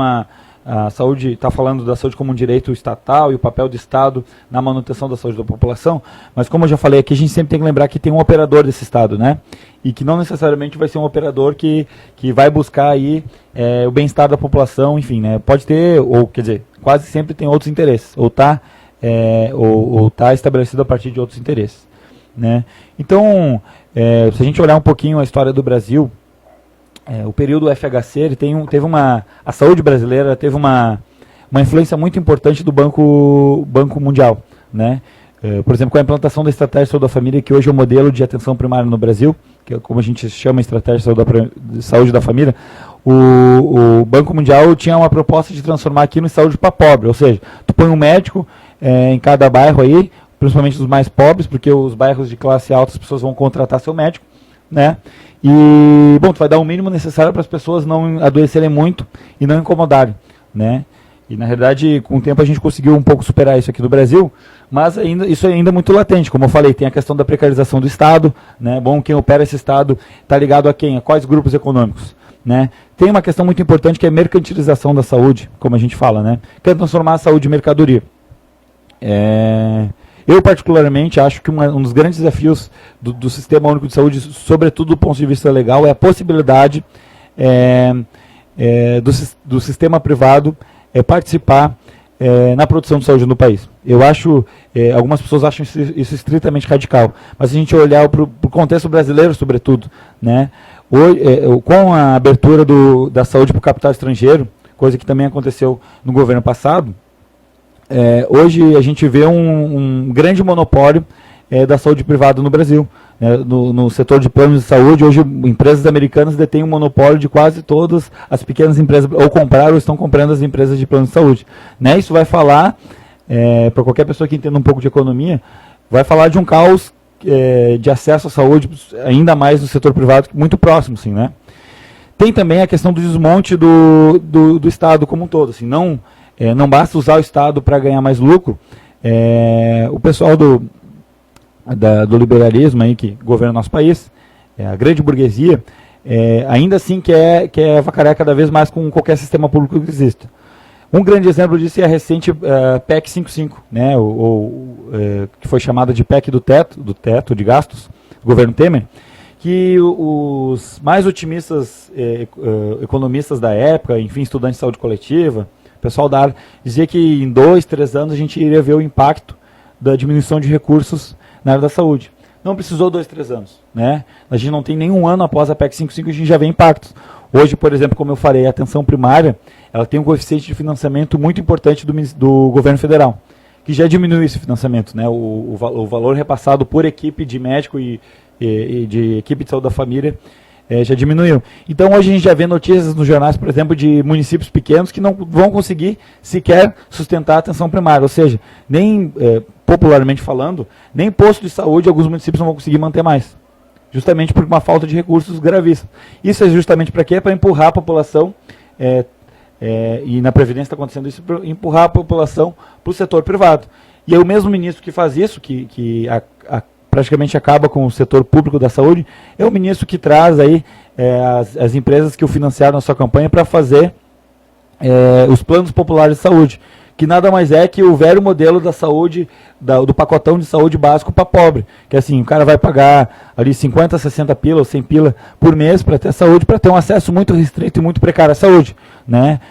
a saúde, está falando da saúde como um direito estatal e o papel do Estado na manutenção da saúde da população, mas como eu já falei aqui, a gente sempre tem que lembrar que tem um operador desse Estado, né? E que não necessariamente vai ser um operador que vai buscar aí o bem-estar da população, enfim, né? Pode ter, ou quer dizer, quase sempre tem outros interesses, ou está estabelecido a partir de outros interesses, né? Então, se a gente olhar um pouquinho a história do Brasil, o período FHC, ele a saúde brasileira teve uma influência muito importante do Banco Mundial, né? Por exemplo, com a implantação da Estratégia de Saúde da Família, que hoje é o modelo de atenção primária no Brasil, que é como a gente chama Estratégia de Saúde da Família, o Banco Mundial tinha uma proposta de transformar aquilo em saúde para pobre, ou seja, tu põe um médico em cada bairro aí, principalmente os mais pobres, porque os bairros de classe alta as pessoas vão contratar seu médico, né? E, bom, tu vai dar o mínimo necessário para as pessoas não adoecerem muito e não incomodarem, né? E, na verdade, com o tempo a gente conseguiu um pouco superar isso aqui no Brasil, mas isso é ainda muito latente. Como eu falei, tem a questão da precarização do Estado, né? Bom, quem opera esse Estado está ligado a quem? A quais grupos econômicos, né? Tem uma questão muito importante que é a mercantilização da saúde, como a gente fala, né? Que é transformar a saúde em mercadoria. Eu, particularmente, acho que um dos grandes desafios do Sistema Único de Saúde, sobretudo do ponto de vista legal, é a possibilidade do sistema privado participar na produção de saúde no país. Eu acho, algumas pessoas acham isso estritamente radical, mas se a gente olhar para o contexto brasileiro, sobretudo, né, com a abertura da saúde para o capital estrangeiro, coisa que também aconteceu no governo passado, hoje a gente vê um grande monopólio da saúde privada no Brasil. No setor de planos de saúde, hoje empresas americanas detêm um monopólio de quase todas as pequenas empresas, ou compraram ou estão comprando as empresas de planos de saúde. Né? Isso vai falar, para qualquer pessoa que entenda um pouco de economia, vai falar de um caos de acesso à saúde, ainda mais no setor privado, muito próximo. Assim, né? Tem também a questão do desmonte do Estado como um todo. Assim, não basta usar o Estado para ganhar mais lucro. O pessoal do liberalismo aí que governa o nosso país, a grande burguesia, ainda assim quer avacalhar cada vez mais com qualquer sistema público que exista. Um grande exemplo disso é a recente PEC 55, né, que foi chamada de PEC do teto de gastos, do governo Temer, que os mais otimistas economistas da época, enfim, estudantes de saúde coletiva, pessoal da área, dizia que em 2, 3 anos a gente iria ver o impacto da diminuição de recursos na área da saúde. Não precisou 2, 3 anos. Né? A gente não tem nenhum ano após a PEC 55 a gente já vê impactos. Hoje, por exemplo, como eu falei, a atenção primária ela tem um coeficiente de financiamento muito importante do governo federal, que já diminuiu esse financiamento. Né? O valor repassado por equipe de médico e de equipe de saúde da família já diminuiu. Então hoje a gente já vê notícias nos jornais, por exemplo, de municípios pequenos que não vão conseguir sequer sustentar a atenção primária, ou seja, nem popularmente falando, nem posto de saúde alguns municípios não vão conseguir manter mais, justamente por uma falta de recursos gravíssima. Isso é justamente para quê? Para empurrar a população, e na Previdência está acontecendo isso, para empurrar a população para o setor privado. E é o mesmo ministro que faz isso, que praticamente acaba com o setor público da saúde, é o ministro que traz aí as empresas que o financiaram na sua campanha para fazer os planos populares de saúde, que nada mais é que o velho modelo da saúde, do pacotão de saúde básico para pobre, que assim, o cara vai pagar ali 50, 60 pila ou 100 pila por mês para ter saúde, para ter um acesso muito restrito e muito precário à saúde, né?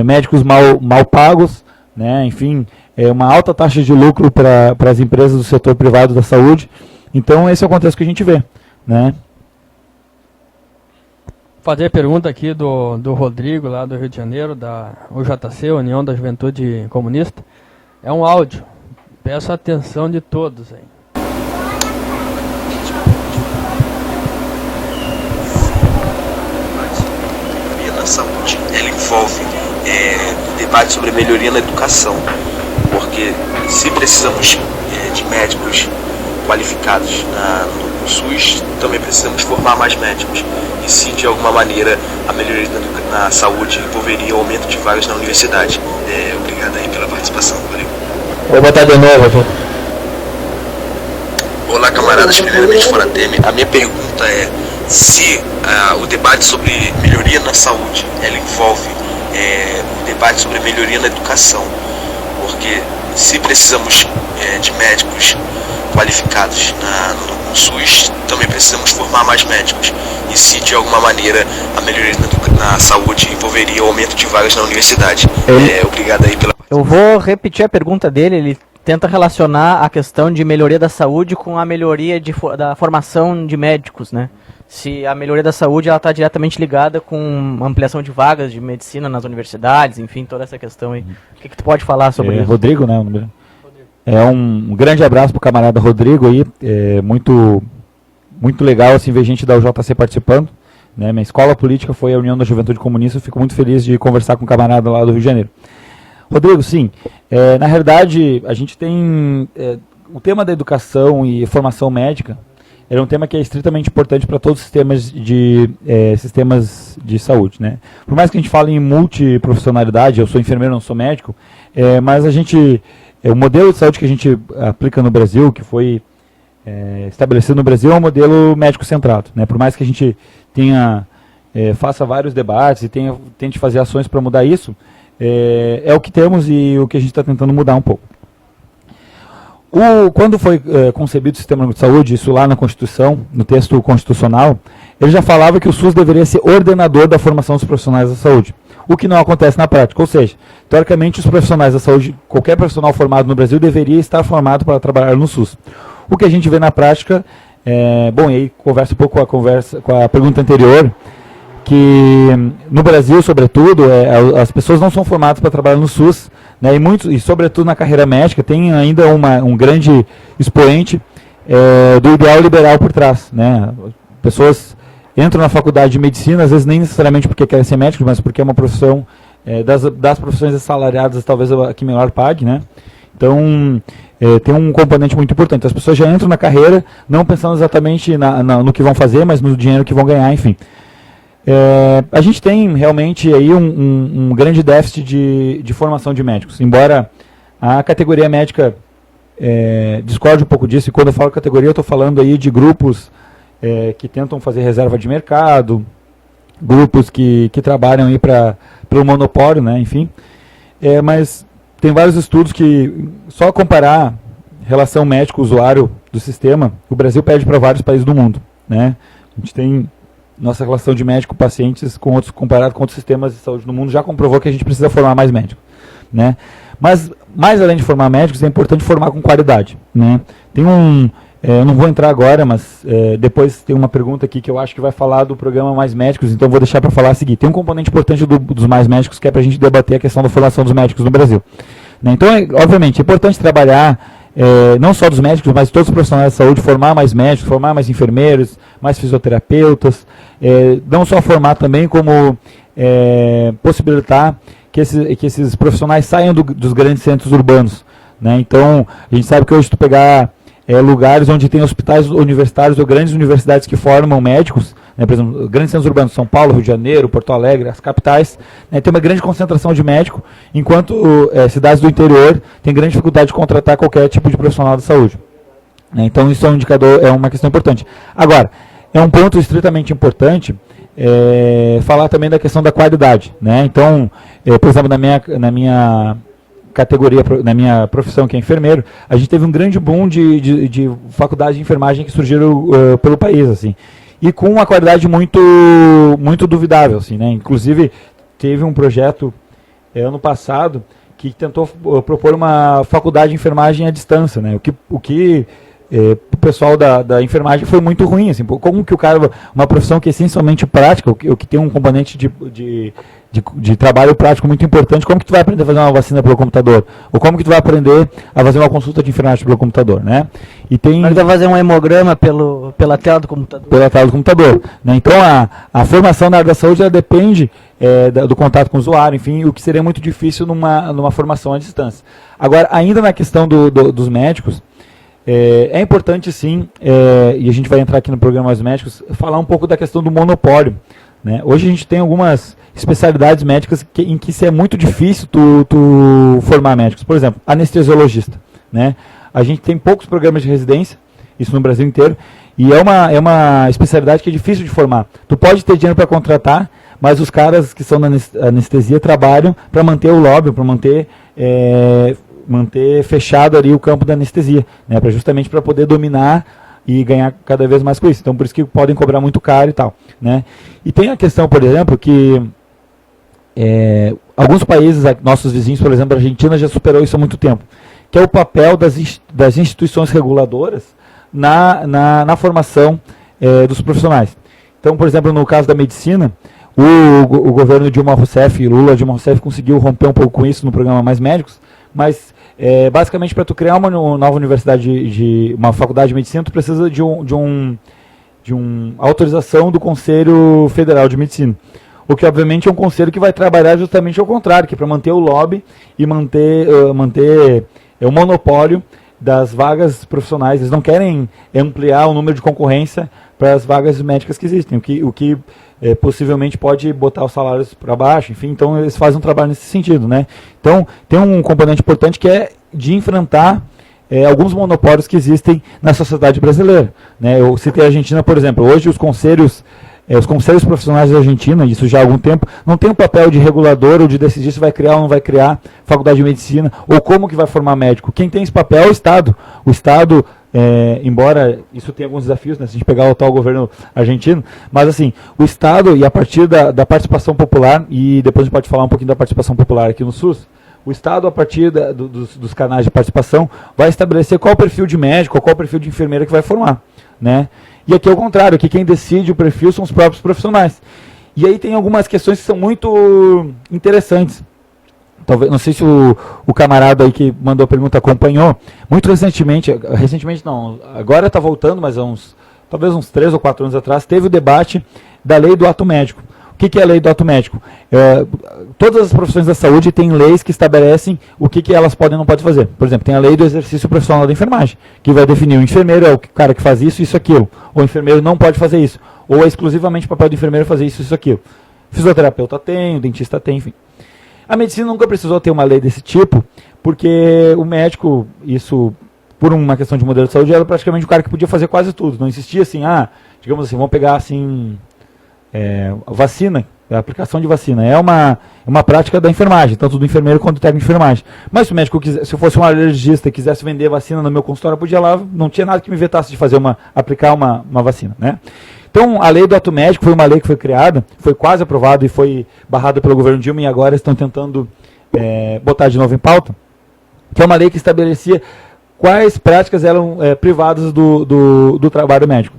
Médicos mal pagos, né? Enfim, uma alta taxa de lucro para as empresas do setor privado da saúde. Então esse é o contexto que a gente vê, né? Fazer a pergunta aqui do Rodrigo, lá do Rio de Janeiro, da UJC, União da Juventude Comunista. É um áudio. Peço a atenção de todos aí. Na saúde, ela envolve debate sobre melhoria na educação, porque se precisamos de médicos qualificados no SUS, também precisamos formar mais médicos. E se de alguma maneira a melhoria na saúde envolveria o aumento de vagas na universidade. Obrigado aí pela participação. Valeu. Vou botar de novo. Olá, camaradas, primeiramente fora Temer. A minha pergunta é se o debate sobre melhoria na saúde, ela envolve o debate sobre melhoria na educação, porque se precisamos de médicos qualificados no SUS, também precisamos formar mais médicos. E se de alguma maneira a melhoria na saúde envolveria o aumento de vagas na universidade. Obrigado aí pela... Eu vou repetir a pergunta dele, ele tenta relacionar a questão de melhoria da saúde com a melhoria da formação de médicos, né? Se a melhoria da saúde está diretamente ligada com ampliação de vagas de medicina nas universidades, enfim, toda essa questão aí. O que tu pode falar sobre isso? Rodrigo, né? Um grande abraço para o camarada Rodrigo aí, muito legal assim, ver gente da UJC participando, né? Minha escola política foi a União da Juventude Comunista, eu fico muito feliz de conversar com o camarada lá do Rio de Janeiro. Rodrigo, sim, na realidade a gente tem o tema da educação e formação médica, é um tema que é estritamente importante para todos os sistemas de saúde, né? Por mais que a gente fale em multiprofissionalidade, eu sou enfermeiro, não sou médico, mas o modelo de saúde que a gente aplica no Brasil, que foi estabelecido no Brasil, é um modelo médico-centrado, né? Por mais que a gente faça vários debates e tente fazer ações para mudar isso, é o que temos e o que a gente está tentando mudar um pouco. Quando foi concebido o Sistema Único de Saúde, isso lá na Constituição, no texto constitucional, ele já falava que o SUS deveria ser ordenador da formação dos profissionais da saúde, o que não acontece na prática. Ou seja, teoricamente os profissionais da saúde, qualquer profissional formado no Brasil deveria estar formado para trabalhar no SUS. O que a gente vê na prática, bom, e aí conversa um pouco com a pergunta anterior, que no Brasil, sobretudo, as pessoas não são formadas para trabalhar no SUS, né, e sobretudo na carreira médica, tem ainda um grande expoente do ideal liberal por trás, né? Pessoas entram na faculdade de medicina, às vezes nem necessariamente porque querem ser médicos, mas porque é uma profissão, das profissões assalariadas, talvez a que melhor pague, né? Então, tem um componente muito importante. As pessoas já entram na carreira não pensando exatamente no que vão fazer, mas no dinheiro que vão ganhar, enfim. A gente tem realmente aí um grande déficit de formação de médicos, embora a categoria médica discorde um pouco disso, e quando eu falo categoria eu estou falando aí de grupos que tentam fazer reserva de mercado, grupos que trabalham aí pelo monopólio, né, enfim, mas tem vários estudos que só comparar relação médico-usuário do sistema, o Brasil perde para vários países do mundo, né? A gente tem nossa relação de médico-pacientes comparado com outros sistemas de saúde no mundo já comprovou que a gente precisa formar mais médicos, né? Mas, mais além de formar médicos, é importante formar com qualidade, né? Tem eu não vou entrar agora, mas depois tem uma pergunta aqui que eu acho que vai falar do programa Mais Médicos, então vou deixar para falar a seguir. Tem um componente importante dos Mais Médicos que é para a gente debater a questão da formação dos médicos no Brasil, né? Então, obviamente, é importante trabalhar não só dos médicos, mas todos os profissionais de saúde, formar mais médicos, formar mais enfermeiros, mais fisioterapeutas, não só formar também, como possibilitar que esses profissionais saiam dos grandes centros urbanos, né? Então, a gente sabe que hoje, se tu pegar lugares onde tem hospitais universitários ou grandes universidades que formam médicos, né, por exemplo, grandes centros urbanos, São Paulo, Rio de Janeiro, Porto Alegre, as capitais, né, tem uma grande concentração de médico, enquanto cidades do interior têm grande dificuldade de contratar qualquer tipo de profissional da saúde. Né, então isso é um indicador, é uma questão importante. Agora, é um ponto estritamente importante falar também da questão da qualidade. Né? Então, por exemplo, na minha categoria, na minha profissão, que é enfermeiro, a gente teve um grande boom de faculdades de enfermagem que surgiram pelo país, assim, e com uma qualidade muito, muito duvidável, assim, né? Inclusive, teve um projeto ano passado que tentou propor uma faculdade de enfermagem à distância, né? O que o pessoal da enfermagem foi muito ruim, assim, como que o cara, uma profissão que é essencialmente prática, o que tem um componente de trabalho prático muito importante, como que tu vai aprender a fazer uma vacina pelo computador? Ou como que tu vai aprender a fazer uma consulta de enfermagem pelo computador, né? E tem... Mas vai fazer um hemograma pela tela do computador. Pela tela do computador, né? Então a formação na área da saúde ela depende do contato com o usuário, enfim, o que seria muito difícil numa formação à distância. Agora, ainda na questão dos médicos, é importante sim, e a gente vai entrar aqui no programa dos médicos, falar um pouco da questão do monopólio. Né? Hoje a gente tem algumas especialidades médicas em que é muito difícil tu formar médicos. Por exemplo, anestesiologista. Né? A gente tem poucos programas de residência, isso no Brasil inteiro, e é uma especialidade que é difícil de formar. Tu pode ter dinheiro para contratar, mas os caras que são na anestesia trabalham para manter o lobby, para manter fechado ali o campo da anestesia, né? Justamente para poder dominar e ganhar cada vez mais com isso. Então, por isso que podem cobrar muito caro e tal. Né? E tem a questão, por exemplo, que alguns países, nossos vizinhos, por exemplo, a Argentina já superou isso há muito tempo, que é o papel das instituições reguladoras na formação dos profissionais. Então, por exemplo, no caso da medicina, o governo Dilma Rousseff, Lula Dilma Rousseff, conseguiu romper um pouco com isso no programa Mais Médicos, mas basicamente para tu criar uma nova universidade, uma faculdade de medicina, tu precisa de uma autorização do Conselho Federal de Medicina. O que obviamente é um conselho que vai trabalhar justamente ao contrário, que é para manter o lobby e manter o monopólio das vagas profissionais. Eles não querem ampliar o número de concorrência para as vagas médicas que existem, o que possivelmente pode botar os salários para baixo, enfim, então eles fazem um trabalho nesse sentido, né? Então, tem um componente importante que é de enfrentar alguns monopólios que existem na sociedade brasileira, né? Eu citei a Argentina, por exemplo, hoje os conselhos profissionais da Argentina, isso já há algum tempo, não tem um papel de regulador ou de decidir se vai criar ou não vai criar faculdade de medicina, ou como que vai formar médico. Quem tem esse papel é o Estado. O Estado, embora isso tenha alguns desafios, né, se a gente pegar o atual governo argentino, mas assim, o Estado, e a partir da participação popular, e depois a gente pode falar um pouquinho da participação popular aqui no SUS, o Estado, a partir dos canais de participação, vai estabelecer qual o perfil de médico, qual o perfil de enfermeira que vai formar, né? E aqui é o contrário, aqui quem decide o perfil são os próprios profissionais. E aí tem algumas questões que são muito interessantes. Talvez, não sei se o camarada aí que mandou a pergunta acompanhou. Muito recentemente não, agora está voltando, mas talvez uns 3 ou 4 anos atrás, teve o debate da lei do ato médico. O que é a lei do ato médico? Todas as profissões da saúde têm leis que estabelecem o que elas podem e não podem fazer. Por exemplo, tem a lei do exercício profissional da enfermagem, que vai definir o enfermeiro é o cara que faz isso, aquilo. Ou o enfermeiro não pode fazer isso. Ou é exclusivamente o papel do enfermeiro fazer isso, aquilo. O fisioterapeuta tem, o dentista tem, enfim. A medicina nunca precisou ter uma lei desse tipo, porque o médico, isso por uma questão de modelo de saúde, era praticamente o cara que podia fazer quase tudo. Não existia assim, digamos assim, vamos pegar assim... vacina, a aplicação de vacina é uma prática da enfermagem, tanto do enfermeiro quanto do técnico de enfermagem. Mas se o médico se eu fosse um alergista e quisesse vender vacina no meu consultório, eu podia lá, não tinha nada que me vetasse de aplicar uma vacina, né? Então, a lei do ato médico foi uma lei que foi criada, foi quase aprovada e foi barrada pelo governo Dilma, e agora estão tentando botar de novo em pauta, que é uma lei que estabelecia quais práticas eram privadas do trabalho médico.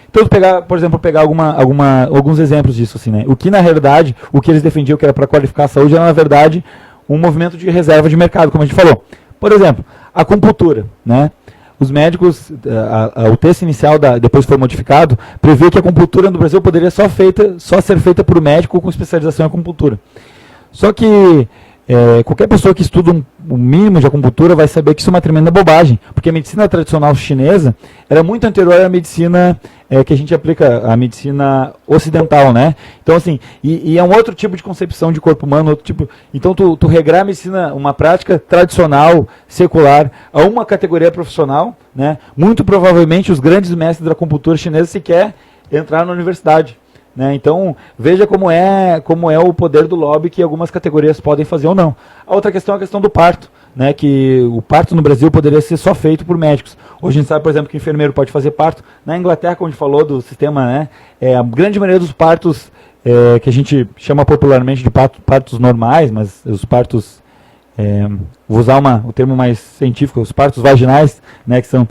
Então, por exemplo, pegar alguns exemplos disso, assim, né? O que, na realidade, o que eles defendiam que era para qualificar a saúde era, na verdade, um movimento de reserva de mercado, como a gente falou. Por exemplo, a acupuntura, né? Os médicos, o texto inicial, depois foi modificado, previa que a acupuntura no Brasil poderia só ser feita por médico com especialização em acupuntura. Só que qualquer pessoa que estuda um mínimo de acupuntura vai saber que isso é uma tremenda bobagem, porque a medicina tradicional chinesa era muito anterior à medicina que a gente aplica, a medicina ocidental, né? Então, assim, e é um outro tipo de concepção de corpo humano, outro tipo. Então, tu regrar a medicina, uma prática tradicional, secular, a uma categoria profissional, né? Muito provavelmente os grandes mestres da acupuntura chinesa sequer entraram na universidade. Né? Então, veja como é o poder do lobby que algumas categorias podem fazer ou não. A outra questão é a questão do parto, né? Que o parto no Brasil poderia ser só feito por médicos. Hoje a gente sabe, por exemplo, que o enfermeiro pode fazer parto. Na Inglaterra, como a gente falou do sistema, né? A grande maioria dos partos que a gente chama popularmente de partos normais, mas os partos, vou usar o termo mais científico, os partos vaginais, né? Que são...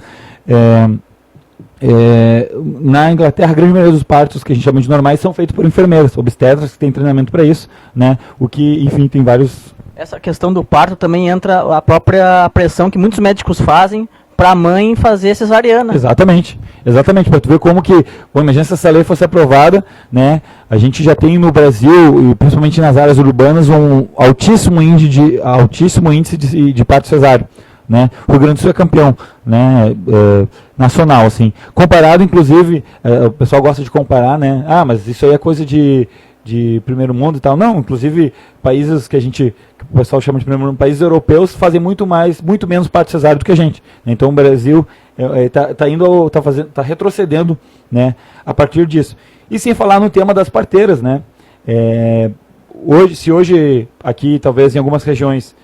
na Inglaterra, a grande maioria dos partos que a gente chama de normais são feitos por enfermeiras, obstetras que têm treinamento para isso, né? O que, enfim, tem vários... Essa questão do parto também entra a própria pressão que muitos médicos fazem para a mãe fazer cesariana. Exatamente, para tu ver como que, imagina se essa lei fosse aprovada, né? A gente já tem no Brasil, e principalmente nas áreas urbanas, um altíssimo índice de parto cesáreo. Né? O Rio Grande do Sul é campeão, né? Nacional, assim. Comparado, inclusive, o pessoal gosta de comparar, né? Ah, mas isso aí é coisa de primeiro mundo e tal. Não, inclusive, países que o pessoal chama de primeiro mundo, países europeus fazem muito menos parto cesáreo do que a gente. Então o Brasil está retrocedendo, né? A partir disso. E sem falar no tema das parteiras, né? Hoje, aqui, talvez em algumas regiões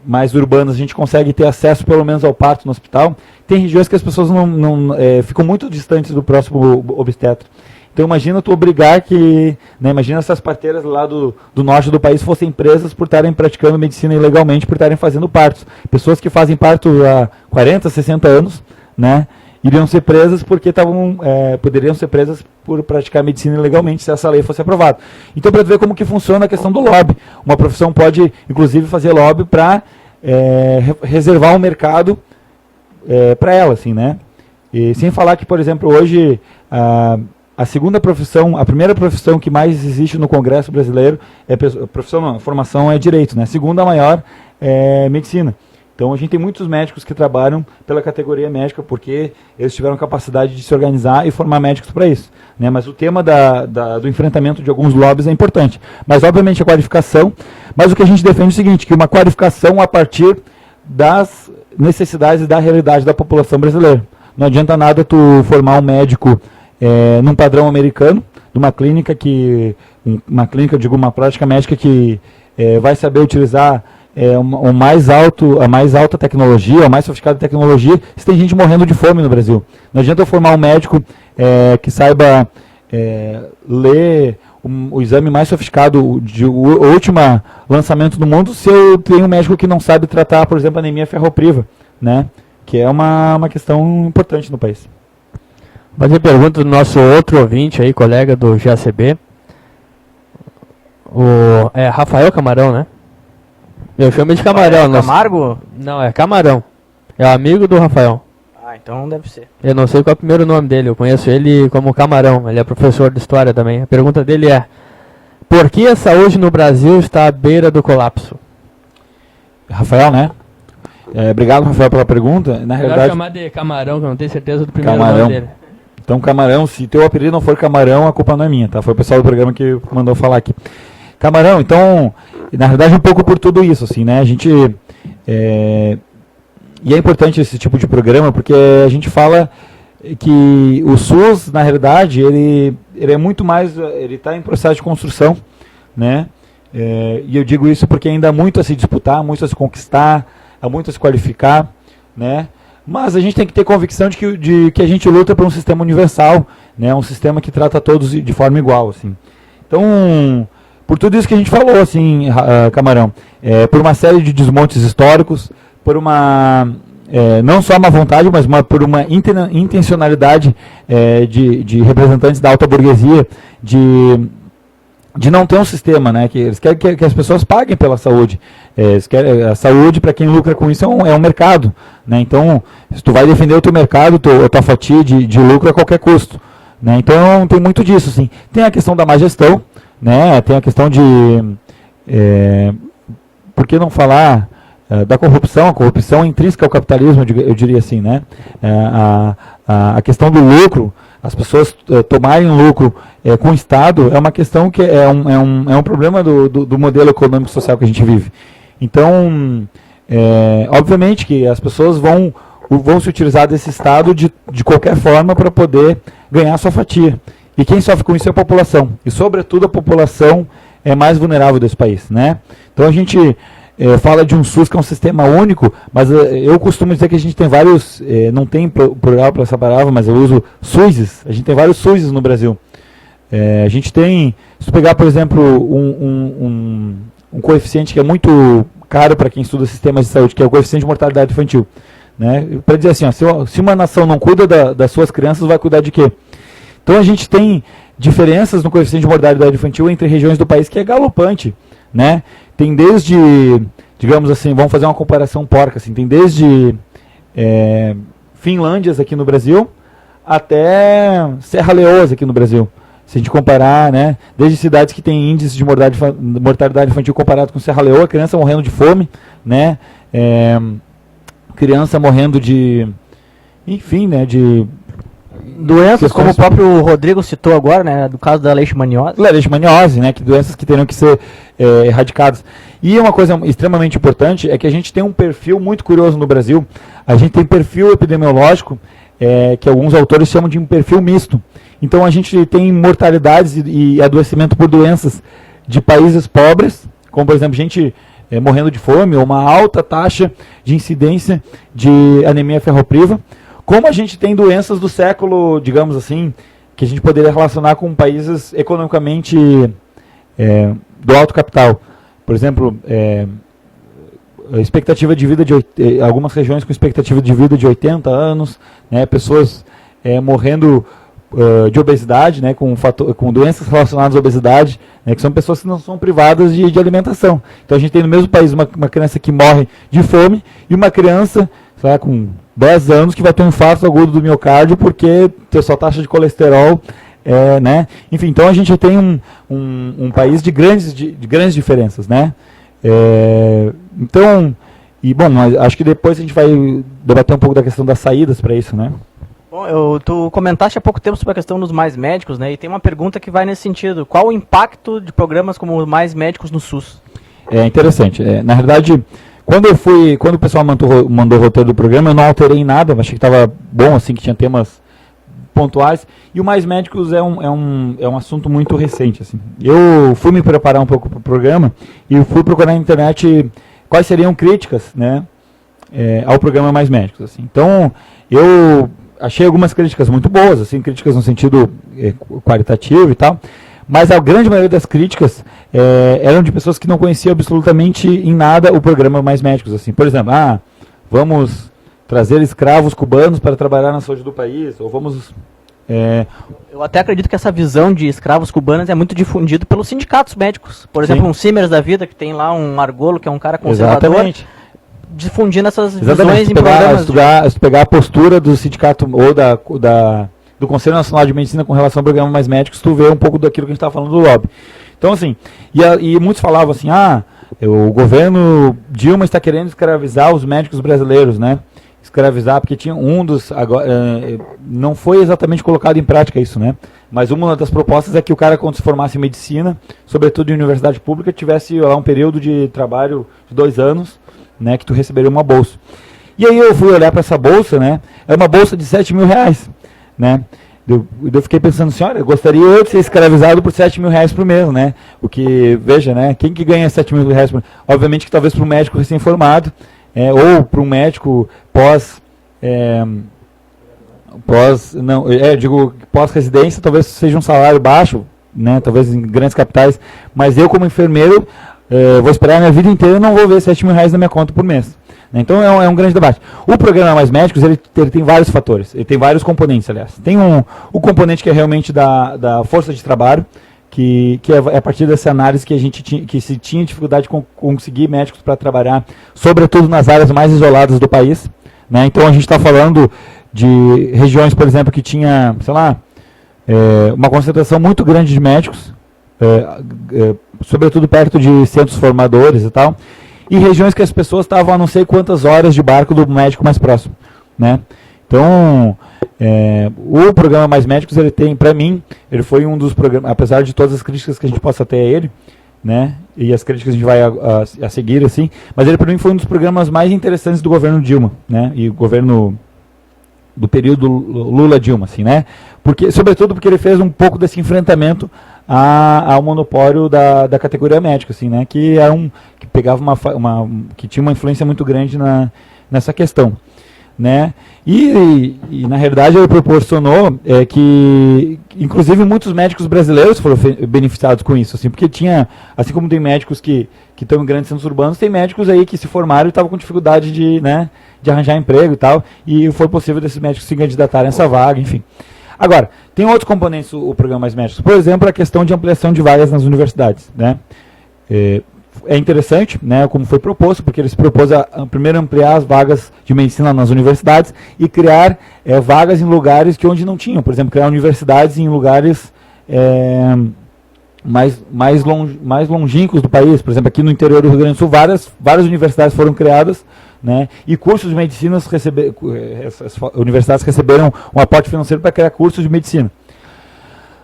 mais urbanas, a gente consegue ter acesso pelo menos ao parto no hospital, tem regiões que as pessoas ficam muito distantes do próximo obstetra. Então imagina tu obrigar que, né, imagina se as parteiras lá do norte do país fossem presas por estarem praticando medicina ilegalmente, por estarem fazendo partos. Pessoas que fazem parto há 40, 60 anos, né, iriam ser presas porque poderiam ser presas por praticar medicina ilegalmente se essa lei fosse aprovada. Então, para ver como que funciona a questão do lobby. Uma profissão pode, inclusive, fazer lobby para reservar um mercado para ela, assim, né? E sem falar que, por exemplo, hoje a primeira profissão que mais existe no Congresso brasileiro a formação é direito, né? A segunda maior é medicina. Então a gente tem muitos médicos que trabalham pela categoria médica porque eles tiveram capacidade de se organizar e formar médicos para isso, né? Mas o tema do enfrentamento de alguns lobbies é importante. Mas obviamente a qualificação, mas o que a gente defende é o seguinte, que uma qualificação a partir das necessidades e da realidade da população brasileira. Não adianta nada tu formar um médico num padrão americano, de uma clínica uma prática médica que vai saber utilizar a mais alta tecnologia, a mais sofisticada tecnologia, se tem gente morrendo de fome no Brasil. Não adianta eu formar um médico que saiba ler o exame mais sofisticado, o último lançamento do mundo, se eu tenho um médico que não sabe tratar, por exemplo, anemia ferropriva, né? Que é uma questão importante no país. Fazer pergunta do nosso outro ouvinte aí, colega do GACB. Rafael Camarão, né? Eu chamo de Camarão. Camargo? Não, é Camarão. É o amigo do Rafael. Ah, então deve ser. Eu não sei qual é o primeiro nome dele, eu conheço ele como Camarão. Ele é professor de história também. A pergunta dele é: por que a saúde no Brasil está à beira do colapso? Rafael, né? Obrigado, Rafael, pela pergunta. Na realidade, chamar de Camarão, que eu não tenho certeza do primeiro Camarão. nome dele. Então, Camarão, se teu apelido não for Camarão, a culpa não é minha, tá? Foi o pessoal do programa que mandou falar aqui. Camarão, então, na verdade, um pouco por tudo isso, assim, né? A gente... E é importante esse tipo de programa, porque a gente fala que o SUS, na realidade, ele é muito mais... Ele está em processo de construção, né? E eu digo isso porque ainda há muito a se disputar, muito a se conquistar, há muito a se qualificar, né? Mas a gente tem que ter convicção de que a gente luta por um sistema universal, né? Um sistema que trata todos de forma igual, assim. Então, por tudo isso que a gente falou, assim, Camarão, por uma série de desmontes históricos, por não só uma vontade, mas por uma intencionalidade de representantes da alta burguesia de não ter um sistema, né? Que eles querem que as pessoas paguem pela saúde. A saúde, para quem lucra com isso, é um mercado, né? Então, se tu vai defender o teu mercado, a tua fatia de lucro a qualquer custo, né? Então, tem muito disso, assim. Tem a questão da má gestão, né? Tem a questão por que não falar da corrupção? A corrupção é intrínseca ao capitalismo, eu diria assim, né? A questão do lucro, as pessoas tomarem lucro com o Estado, é uma questão que é um problema do modelo econômico social que a gente vive. Então, obviamente que as pessoas vão se utilizar desse Estado de qualquer forma para poder ganhar a sua fatia. E quem sofre com isso é a população. E, sobretudo, a população é mais vulnerável desse país, né? Então, a gente fala de um SUS que é um sistema único, mas eu costumo dizer que a gente tem vários, não tem plural para essa palavra, mas eu uso SUSes. A gente tem vários SUSes no Brasil. A gente tem, se pegar, por exemplo, um coeficiente que é muito caro para quem estuda sistemas de saúde, que é o coeficiente de mortalidade infantil. Né? Para dizer assim, ó, se uma nação não cuida das suas crianças, vai cuidar de quê? Então a gente tem diferenças no coeficiente de mortalidade infantil entre regiões do país que é galopante. Né? Tem desde, digamos assim, vamos fazer uma comparação porca, assim, tem desde Finlândias aqui no Brasil até Serra Leoa aqui no Brasil. Se a gente comparar, né, desde cidades que têm índices de mortalidade infantil comparado com Serra Leoa, criança morrendo de fome, né, criança morrendo de, enfim, né, de doenças, como o próprio Rodrigo citou agora, né, do caso da leishmaniose. Leishmaniose, né, que doenças que teriam que ser erradicadas. E uma coisa extremamente importante é que a gente tem um perfil muito curioso no Brasil. A gente tem perfil epidemiológico, que alguns autores chamam de um perfil misto. Então a gente tem mortalidades e adoecimento por doenças de países pobres, como por exemplo gente morrendo de fome, ou uma alta taxa de incidência de anemia ferropriva, como a gente tem doenças do século, digamos assim, que a gente poderia relacionar com países economicamente do alto capital. Por exemplo, a expectativa de vida de algumas regiões com expectativa de vida de 80 anos, né, pessoas morrendo de obesidade, né, com doenças relacionadas à obesidade, né, que são pessoas que não são privadas de alimentação. Então a gente tem no mesmo país uma criança que morre de fome e uma criança, sei lá, com 10 anos que vai ter um infarto agudo do miocárdio porque tem sua taxa de colesterol, né? Enfim, então a gente tem um país de grandes diferenças, né? Então, e bom, acho que depois a gente vai debater um pouco da questão das saídas para isso, né? Bom, tu comentaste há pouco tempo sobre a questão dos Mais Médicos, né? E tem uma pergunta que vai nesse sentido. Qual o impacto de programas como Mais Médicos no SUS? É interessante. Na verdade, quando o pessoal mandou o roteiro do programa, eu não alterei em nada, achei que estava bom, assim, que tinha temas pontuais. E o Mais Médicos é um assunto muito recente, assim. Eu fui me preparar um pouco para o programa e fui procurar na internet quais seriam críticas, né, ao programa Mais Médicos, assim. Então, eu achei algumas críticas muito boas, assim, críticas no sentido qualitativo e tal, mas a grande maioria das críticas eram de pessoas que não conheciam absolutamente em nada o programa Mais Médicos, assim. Por exemplo, vamos trazer escravos cubanos para trabalhar na saúde do país, ou vamos... Eu até acredito que essa visão de escravos cubanos é muito difundido pelos sindicatos médicos. Por exemplo, um Simers da vida, que tem lá um Margolo, que é um cara conservador. Exatamente. Difundindo essas visões em programas. Se tu pegar a postura do sindicato ou do Conselho Nacional de Medicina com relação ao programa Mais Médicos, tu vê um pouco daquilo que a gente estava falando do lobby. Então, assim, e muitos falavam assim, o governo Dilma está querendo escravizar os médicos brasileiros, né? Escravizar, porque tinha não foi exatamente colocado em prática isso, né? Mas uma das propostas é que o cara, quando se formasse em medicina, sobretudo em universidade pública, tivesse lá um período de trabalho de 2 anos, né, que tu receberia uma bolsa. E aí eu fui olhar para essa bolsa, né? É uma bolsa de R$7.000, né? Eu fiquei pensando assim, olha, eu gostaria de ser escravizado por R$7.000 por mês, né? O que, veja, né? Quem que ganha R$7.000 por mês? Obviamente que talvez para um médico recém-formado, ou para um médico pós-residência, talvez seja um salário baixo, né? Talvez em grandes capitais, mas eu como enfermeiro vou esperar a minha vida inteira e não vou ver R$7.000 na minha conta por mês. Então é um grande debate. O programa Mais Médicos, ele tem vários fatores, ele tem vários componentes, aliás. Tem o componente que é realmente da força de trabalho, que é a partir dessa análise que se tinha dificuldade de conseguir médicos para trabalhar, sobretudo nas áreas mais isoladas do país, né? Então a gente está falando de regiões, por exemplo, que tinha, sei lá, uma concentração muito grande de médicos, sobretudo perto de centros formadores e tal. e regiões que as pessoas estavam a não sei quantas horas de barco do médico mais próximo, né? Então, o programa Mais Médicos, ele tem, para mim, ele foi um dos programas, apesar de todas as críticas que a gente possa ter a ele, né, e as críticas a gente vai a seguir, assim, mas ele, para mim, foi um dos programas mais interessantes do governo Dilma, né, e o governo do período Lula-Dilma, assim, né, sobretudo porque ele fez um pouco desse enfrentamento ao monopólio da categoria médica, assim, né, que pegava que tinha uma influência muito grande nessa questão, né? E na realidade ele proporcionou que inclusive muitos médicos brasileiros foram beneficiados com isso, assim, porque tinha, assim como tem médicos que estão em grandes centros urbanos, tem médicos aí que se formaram e estavam com dificuldade de arranjar emprego e tal, e foi possível desses médicos se candidatarem a essa vaga, enfim. Agora, tem outros componentes o programa Mais Médicos, por exemplo, a questão de ampliação de vagas nas universidades, né? É interessante, né, como foi proposto, porque ele se propôs a primeiro ampliar as vagas de medicina nas universidades e criar vagas em lugares onde não tinham. Por exemplo, criar universidades em lugares mais longínquos do país. Por exemplo, aqui no interior do Rio Grande do Sul, várias universidades foram criadas, né, e cursos de medicina, essas universidades receberam um aporte financeiro para criar cursos de medicina.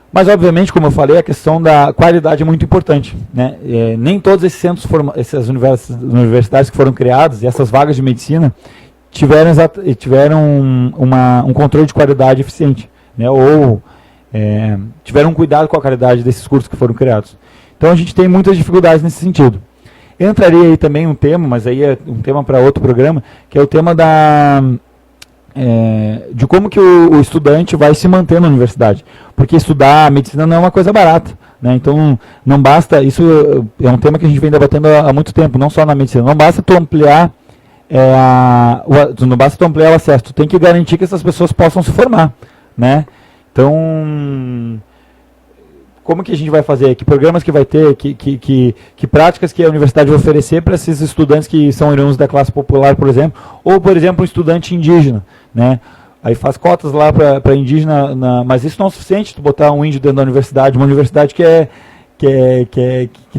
Mas, obviamente, como eu falei, a questão da qualidade é muito importante, né? Nem todos esses centros, essas universidades que foram criadas, e essas vagas de medicina, tiveram um controle de qualidade eficiente, né? Ou tiveram um cuidado com a qualidade desses cursos que foram criados. Então, a gente tem muitas dificuldades nesse sentido. Entraria aí também um tema, mas aí é um tema para outro programa, que é o tema de como que o estudante vai se manter na universidade. Porque estudar medicina não é uma coisa barata, né? Então, não basta, isso é um tema que a gente vem debatendo há muito tempo, não só na medicina, não basta tu ampliar o acesso, tu tem que garantir que essas pessoas possam se formar, né? Então, como que a gente vai fazer? Que programas que vai ter? Que práticas que a universidade vai oferecer para esses estudantes que são oriundos da classe popular, por exemplo, ou, por exemplo, um estudante indígena, né? Aí faz cotas lá para indígena, mas isso não é o suficiente, tu botar um índio dentro da universidade, uma universidade que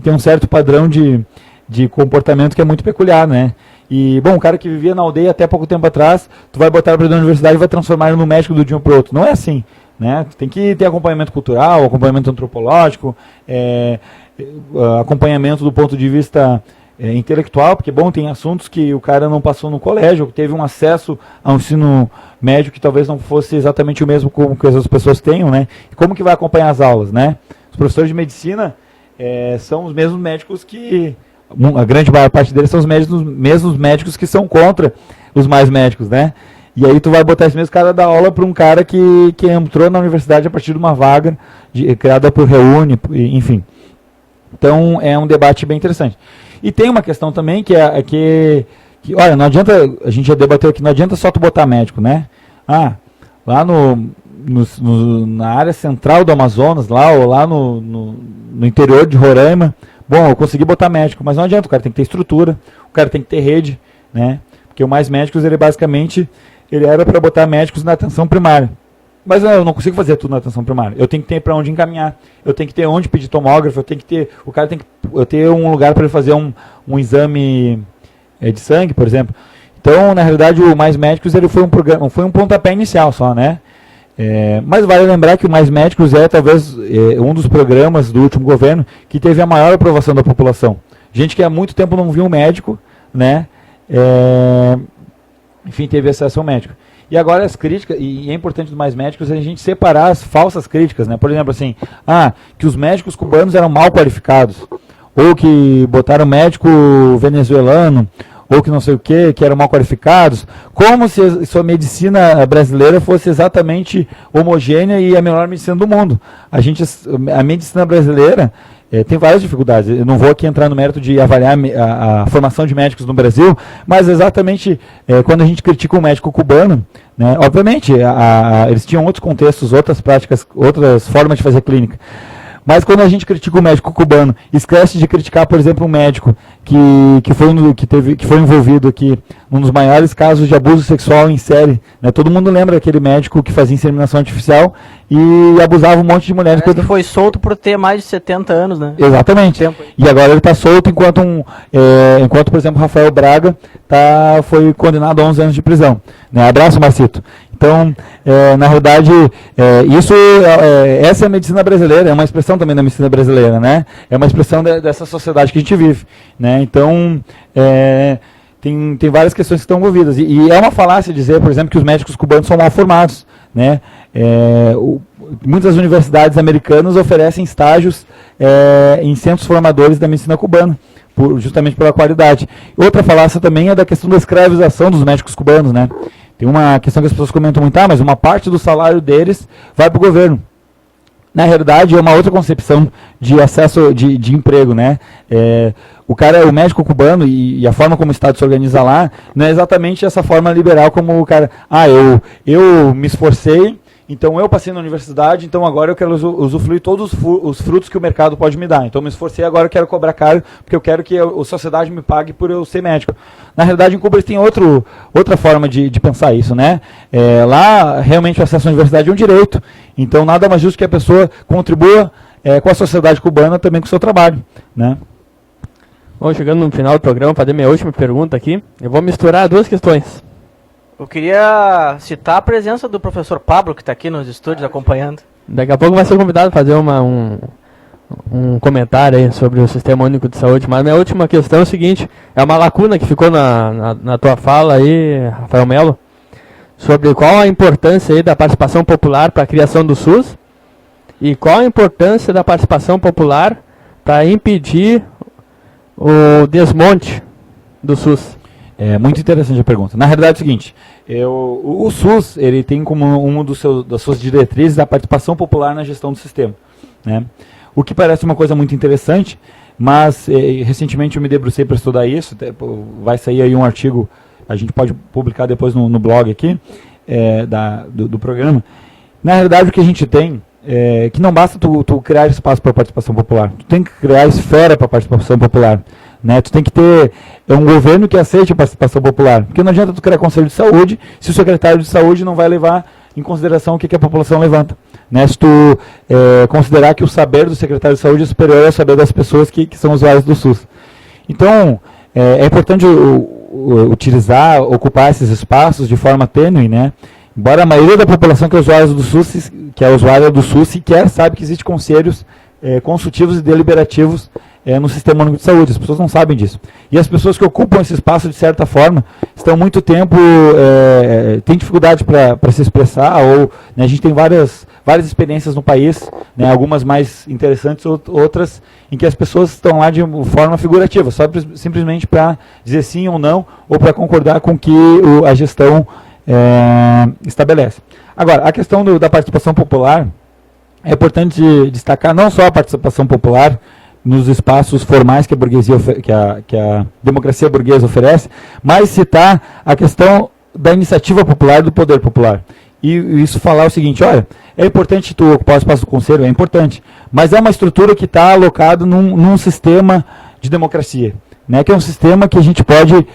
tem um certo padrão de comportamento que é muito peculiar, né? E, bom, o cara que vivia na aldeia até pouco tempo atrás, tu vai botar para dentro da universidade e vai transformar ele num médico do dia para o outro. Não é assim, né? Tem que ter acompanhamento cultural, acompanhamento antropológico, acompanhamento do ponto de vista intelectual, porque, bom, tem assuntos que o cara não passou no colégio, teve um acesso ao ensino médio que talvez não fosse exatamente o mesmo como que as outras pessoas tenham, né? E como que vai acompanhar as aulas, né? Os professores de medicina são os mesmos médicos que... A grande maior parte deles são os mesmos médicos que são contra os mais médicos, né? E aí tu vai botar esse mesmo cara da aula para um cara que entrou na universidade a partir de uma vaga criada por Reúne, enfim. Então é um debate bem interessante. E tem uma questão também que olha, não adianta, a gente já debateu aqui, não adianta só tu botar médico, né? Lá na área central do Amazonas, ou lá no interior de Roraima, bom, eu consegui botar médico, mas não adianta, o cara tem que ter estrutura, o cara tem que ter rede, né? Porque o Mais Médicos, ele basicamente, ele era para botar médicos na atenção primária. Mas eu não consigo fazer tudo na atenção primária. Eu tenho que ter para onde encaminhar. Eu tenho que ter onde pedir tomógrafo. O cara tem que ter um lugar para ele fazer um exame de sangue, por exemplo. Então, na realidade, o Mais Médicos ele foi um pontapé inicial só, né? Mas vale lembrar que o Mais Médicos talvez um dos programas do último governo que teve a maior aprovação da população. Gente que há muito tempo não viu um médico, né? Enfim, teve acesso ao médico. E agora as críticas, e é importante do Mais Médicos a gente separar as falsas críticas, né? Por exemplo, assim, que os médicos cubanos eram mal qualificados, ou que botaram médico venezuelano, ou que não sei o que eram mal qualificados, como se a medicina brasileira fosse exatamente homogênea e a melhor medicina do mundo. A medicina brasileira tem várias dificuldades. Eu não vou aqui entrar no mérito de avaliar a formação de médicos no Brasil, mas exatamente quando a gente critica o médico cubano, né, obviamente eles tinham outros contextos, outras práticas, outras formas de fazer clínica. Mas quando a gente critica o médico cubano, esquece de criticar, por exemplo, um médico que foi envolvido aqui num dos maiores casos de abuso sexual em série. Né? Todo mundo lembra daquele médico que fazia inseminação artificial e abusava um monte de mulheres. Parece que foi solto por ter mais de 70 anos, né? Exatamente. E agora ele está solto enquanto, por exemplo, Rafael Braga foi condenado a 11 anos de prisão. Né? Abraço, Marcito. Então, na realidade, essa é a medicina brasileira, é uma expressão também da medicina brasileira, né? É uma expressão dessa sociedade que a gente vive, né? Então, tem várias questões que estão envolvidas. E é uma falácia dizer, por exemplo, que os médicos cubanos são mal formados, né? Muitas universidades americanas oferecem estágios em centros formadores da medicina cubana, justamente pela qualidade. Outra falácia também é da questão da escravização dos médicos cubanos, né? Tem uma questão que as pessoas comentam muito, mas uma parte do salário deles vai para o governo. Na realidade, é uma outra concepção de acesso de emprego, né? O médico cubano e a forma como o Estado se organiza lá, não é exatamente essa forma liberal como o cara, eu me esforcei, então eu passei na universidade, então agora eu quero usufruir todos os frutos que o mercado pode me dar. Então eu me esforcei, agora eu quero cobrar caro, porque eu quero que a sociedade me pague por eu ser médico. Na realidade, em Cuba eles têm outra forma de pensar isso, né? Lá, realmente, o acesso à universidade é um direito. Então, nada mais justo que a pessoa contribua com a sociedade cubana, também com o seu trabalho, né? Bom, chegando no final do programa, para dar minha última pergunta aqui, eu vou misturar duas questões. Eu queria citar a presença do professor Pablo, que está aqui nos estúdios acompanhando. Daqui a pouco vai ser convidado a fazer um comentário aí sobre o Sistema Único de Saúde. Mas minha última questão é o seguinte, é uma lacuna que ficou na tua fala aí, Rafael Melo, sobre qual a importância aí da participação popular para a criação do SUS e qual a importância da participação popular para impedir o desmonte do SUS. É muito interessante a pergunta. Na realidade é o seguinte, o SUS ele tem como uma das suas diretrizes a participação popular na gestão do sistema, né? O que parece uma coisa muito interessante, mas recentemente eu me debrucei para estudar isso, vai sair aí um artigo, a gente pode publicar depois no blog aqui, do programa. Na realidade o que a gente tem que não basta tu criar espaço para participação popular, tu tem que criar esfera para participação popular. Né? Tu tem que ter um governo que aceite a participação popular, porque não adianta tu criar conselho de saúde se o secretário de saúde não vai levar em consideração o que a população levanta, né? Se tu considerar que o saber do secretário de saúde é superior ao saber das pessoas que são usuários do SUS. Então, é importante ocupar esses espaços de forma tênue, né? Embora a maioria da população que é usuária do SUS, sequer sabe que existem conselhos consultivos e deliberativos no Sistema Único de Saúde. As pessoas não sabem disso. E as pessoas que ocupam esse espaço, de certa forma, estão muito tempo, têm dificuldade para se expressar, ou né, a gente tem várias experiências no país, né, algumas mais interessantes, outras em que as pessoas estão lá de forma figurativa, só simplesmente para dizer sim ou não, ou para concordar com o que a gestão estabelece. Agora, a questão da participação popular, é importante destacar não só a participação popular nos espaços formais que a democracia burguesa oferece, mas citar a questão da iniciativa popular, do poder popular. E isso falar o seguinte, olha, é importante tu ocupar o espaço do conselho, é importante, mas é uma estrutura que está alocada num sistema de democracia, né, que é um sistema que a gente pode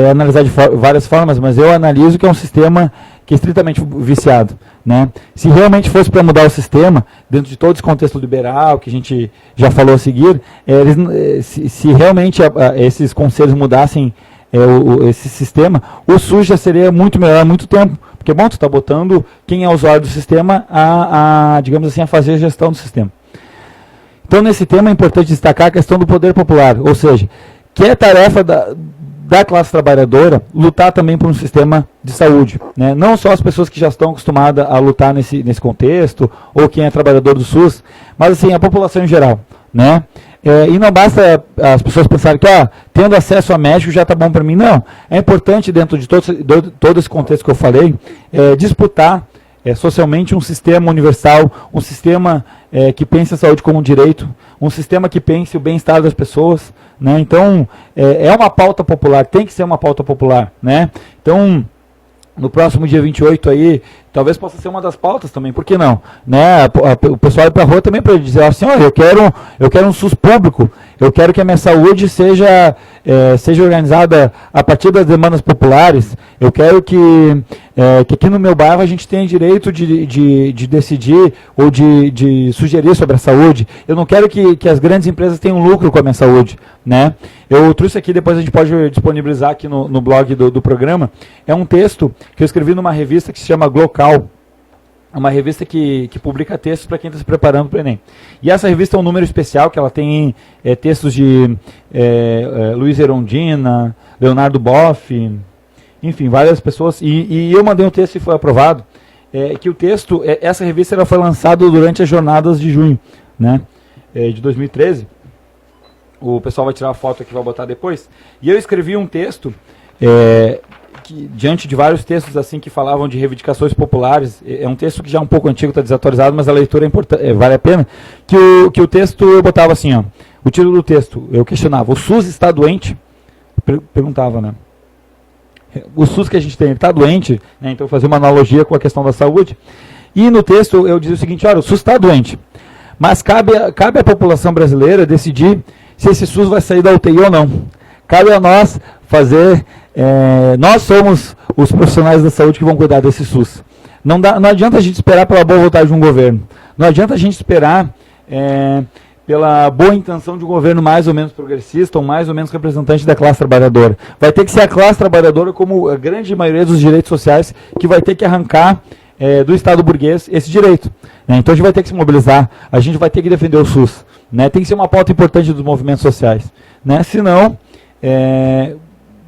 analisar de várias formas, mas eu analiso que é um sistema que é estritamente viciado, né? Se realmente fosse para mudar o sistema, dentro de todo esse contexto liberal, que a gente já falou a seguir, se realmente esses conselhos mudassem esse sistema, o SUS já seria muito melhor há muito tempo, porque, bom, tu está botando quem é usuário do sistema digamos assim, a fazer a gestão do sistema. Então, nesse tema é importante destacar a questão do poder popular, ou seja, que é tarefa da classe trabalhadora lutar também por um sistema de saúde, né? Não só as pessoas que já estão acostumadas a lutar nesse contexto, ou quem é trabalhador do SUS, mas assim, a população em geral, né? E não basta as pessoas pensarem que tendo acesso a médico já está bom para mim, não. É importante, dentro de todo esse contexto que eu falei, disputar socialmente um sistema universal, um sistema que pense a saúde como um direito, um sistema que pense o bem-estar das pessoas, né? Então, é uma pauta popular, tem que ser uma pauta popular, né? Então, no próximo dia 28 aí, talvez possa ser uma das pautas também, por que não? Né? O pessoal ir para a rua também para dizer assim, olha, eu quero um SUS público, eu quero que a minha saúde seja seja organizada a partir das demandas populares. Eu quero que aqui no meu bairro a gente tenha direito de decidir ou de sugerir sobre a saúde. Eu não quero que as grandes empresas tenham lucro com a minha saúde, né? Eu trouxe aqui, depois a gente pode disponibilizar aqui no blog do programa, é um texto que eu escrevi numa revista que se chama Glocal. É uma revista que publica textos para quem está se preparando para o Enem. E essa revista é um número especial, que ela tem textos de Luiz Erondina, Leonardo Boff, enfim, várias pessoas. E eu mandei um texto e foi aprovado. Que o texto, essa revista ela foi lançada durante as jornadas de junho, né, de 2013. O pessoal vai tirar a foto aqui, vai botar depois. E eu escrevi um texto... diante de vários textos assim que falavam de reivindicações populares, é um texto que já é um pouco antigo, está desatualizado, mas a leitura é importante, vale a pena, que o texto eu botava assim, ó, o título do texto, eu questionava, o SUS está doente? Perguntava, né? O SUS que a gente tem está doente, né? Então fazer uma analogia com a questão da saúde, e no texto eu dizia o seguinte, olha, o SUS está doente, mas cabe à população brasileira decidir se esse SUS vai sair da UTI ou não. Cabe a nós fazer... nós somos os profissionais da saúde que vão cuidar desse SUS. Não adianta a gente esperar pela boa vontade de um governo. Não adianta a gente esperar pela boa intenção de um governo mais ou menos progressista ou mais ou menos representante da classe trabalhadora. Vai ter que ser a classe trabalhadora, como a grande maioria dos direitos sociais, que vai ter que arrancar do Estado burguês esse direito. Né? Então a gente vai ter que se mobilizar, a gente vai ter que defender o SUS. Né? Tem que ser uma pauta importante dos movimentos sociais. Né? Senão...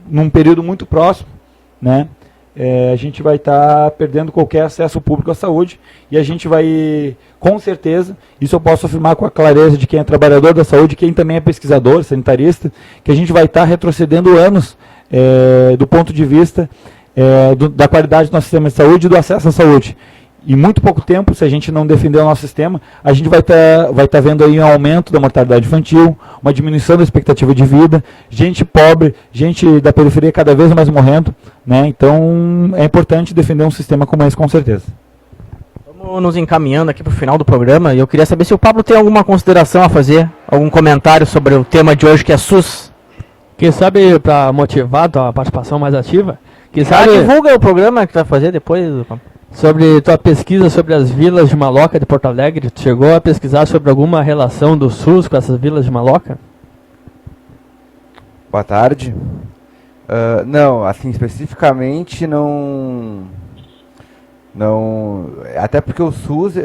num período muito próximo, né, a gente vai estar perdendo qualquer acesso público à saúde e a gente vai, com certeza, isso eu posso afirmar com a clareza de quem é trabalhador da saúde, quem também é pesquisador, sanitarista, que a gente vai estar retrocedendo anos do ponto de vista da qualidade do nosso sistema de saúde e do acesso à saúde. Em muito pouco tempo, se a gente não defender o nosso sistema, a gente vai estar vendo aí um aumento da mortalidade infantil, uma diminuição da expectativa de vida, gente pobre, gente da periferia cada vez mais morrendo, né? Então é importante defender um sistema como esse, com certeza. Vamos nos encaminhando aqui para o final do programa, e eu queria saber se o Pablo tem alguma consideração a fazer, algum comentário sobre o tema de hoje, que é SUS. Quem sabe, para motivar a tua participação mais ativa, quem sabe... divulga o programa que tu vai fazer depois, Pablo. Sobre tua pesquisa sobre as vilas de Maloca de Porto Alegre, tu chegou a pesquisar sobre alguma relação do SUS com essas vilas de Maloca? Boa tarde. Não, assim, especificamente não... Até porque o SUS,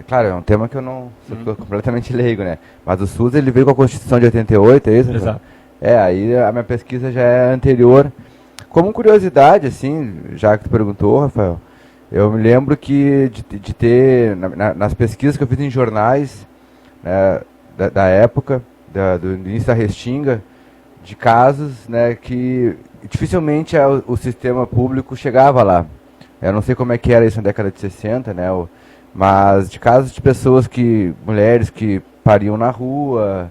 claro, é um tema que eu não sou completamente leigo, né? Mas o SUS, ele veio com a Constituição de 88, é isso? Exato. Aí a minha pesquisa já é anterior. Como curiosidade, assim, já que tu perguntou, Rafael, eu me lembro que de ter, nas pesquisas que eu fiz em jornais, né, da época, do início da Restinga, de casos, né, que dificilmente o sistema público chegava lá. Eu não sei como é que era isso na década de 60, né, mas de casos de pessoas mulheres que pariam na rua,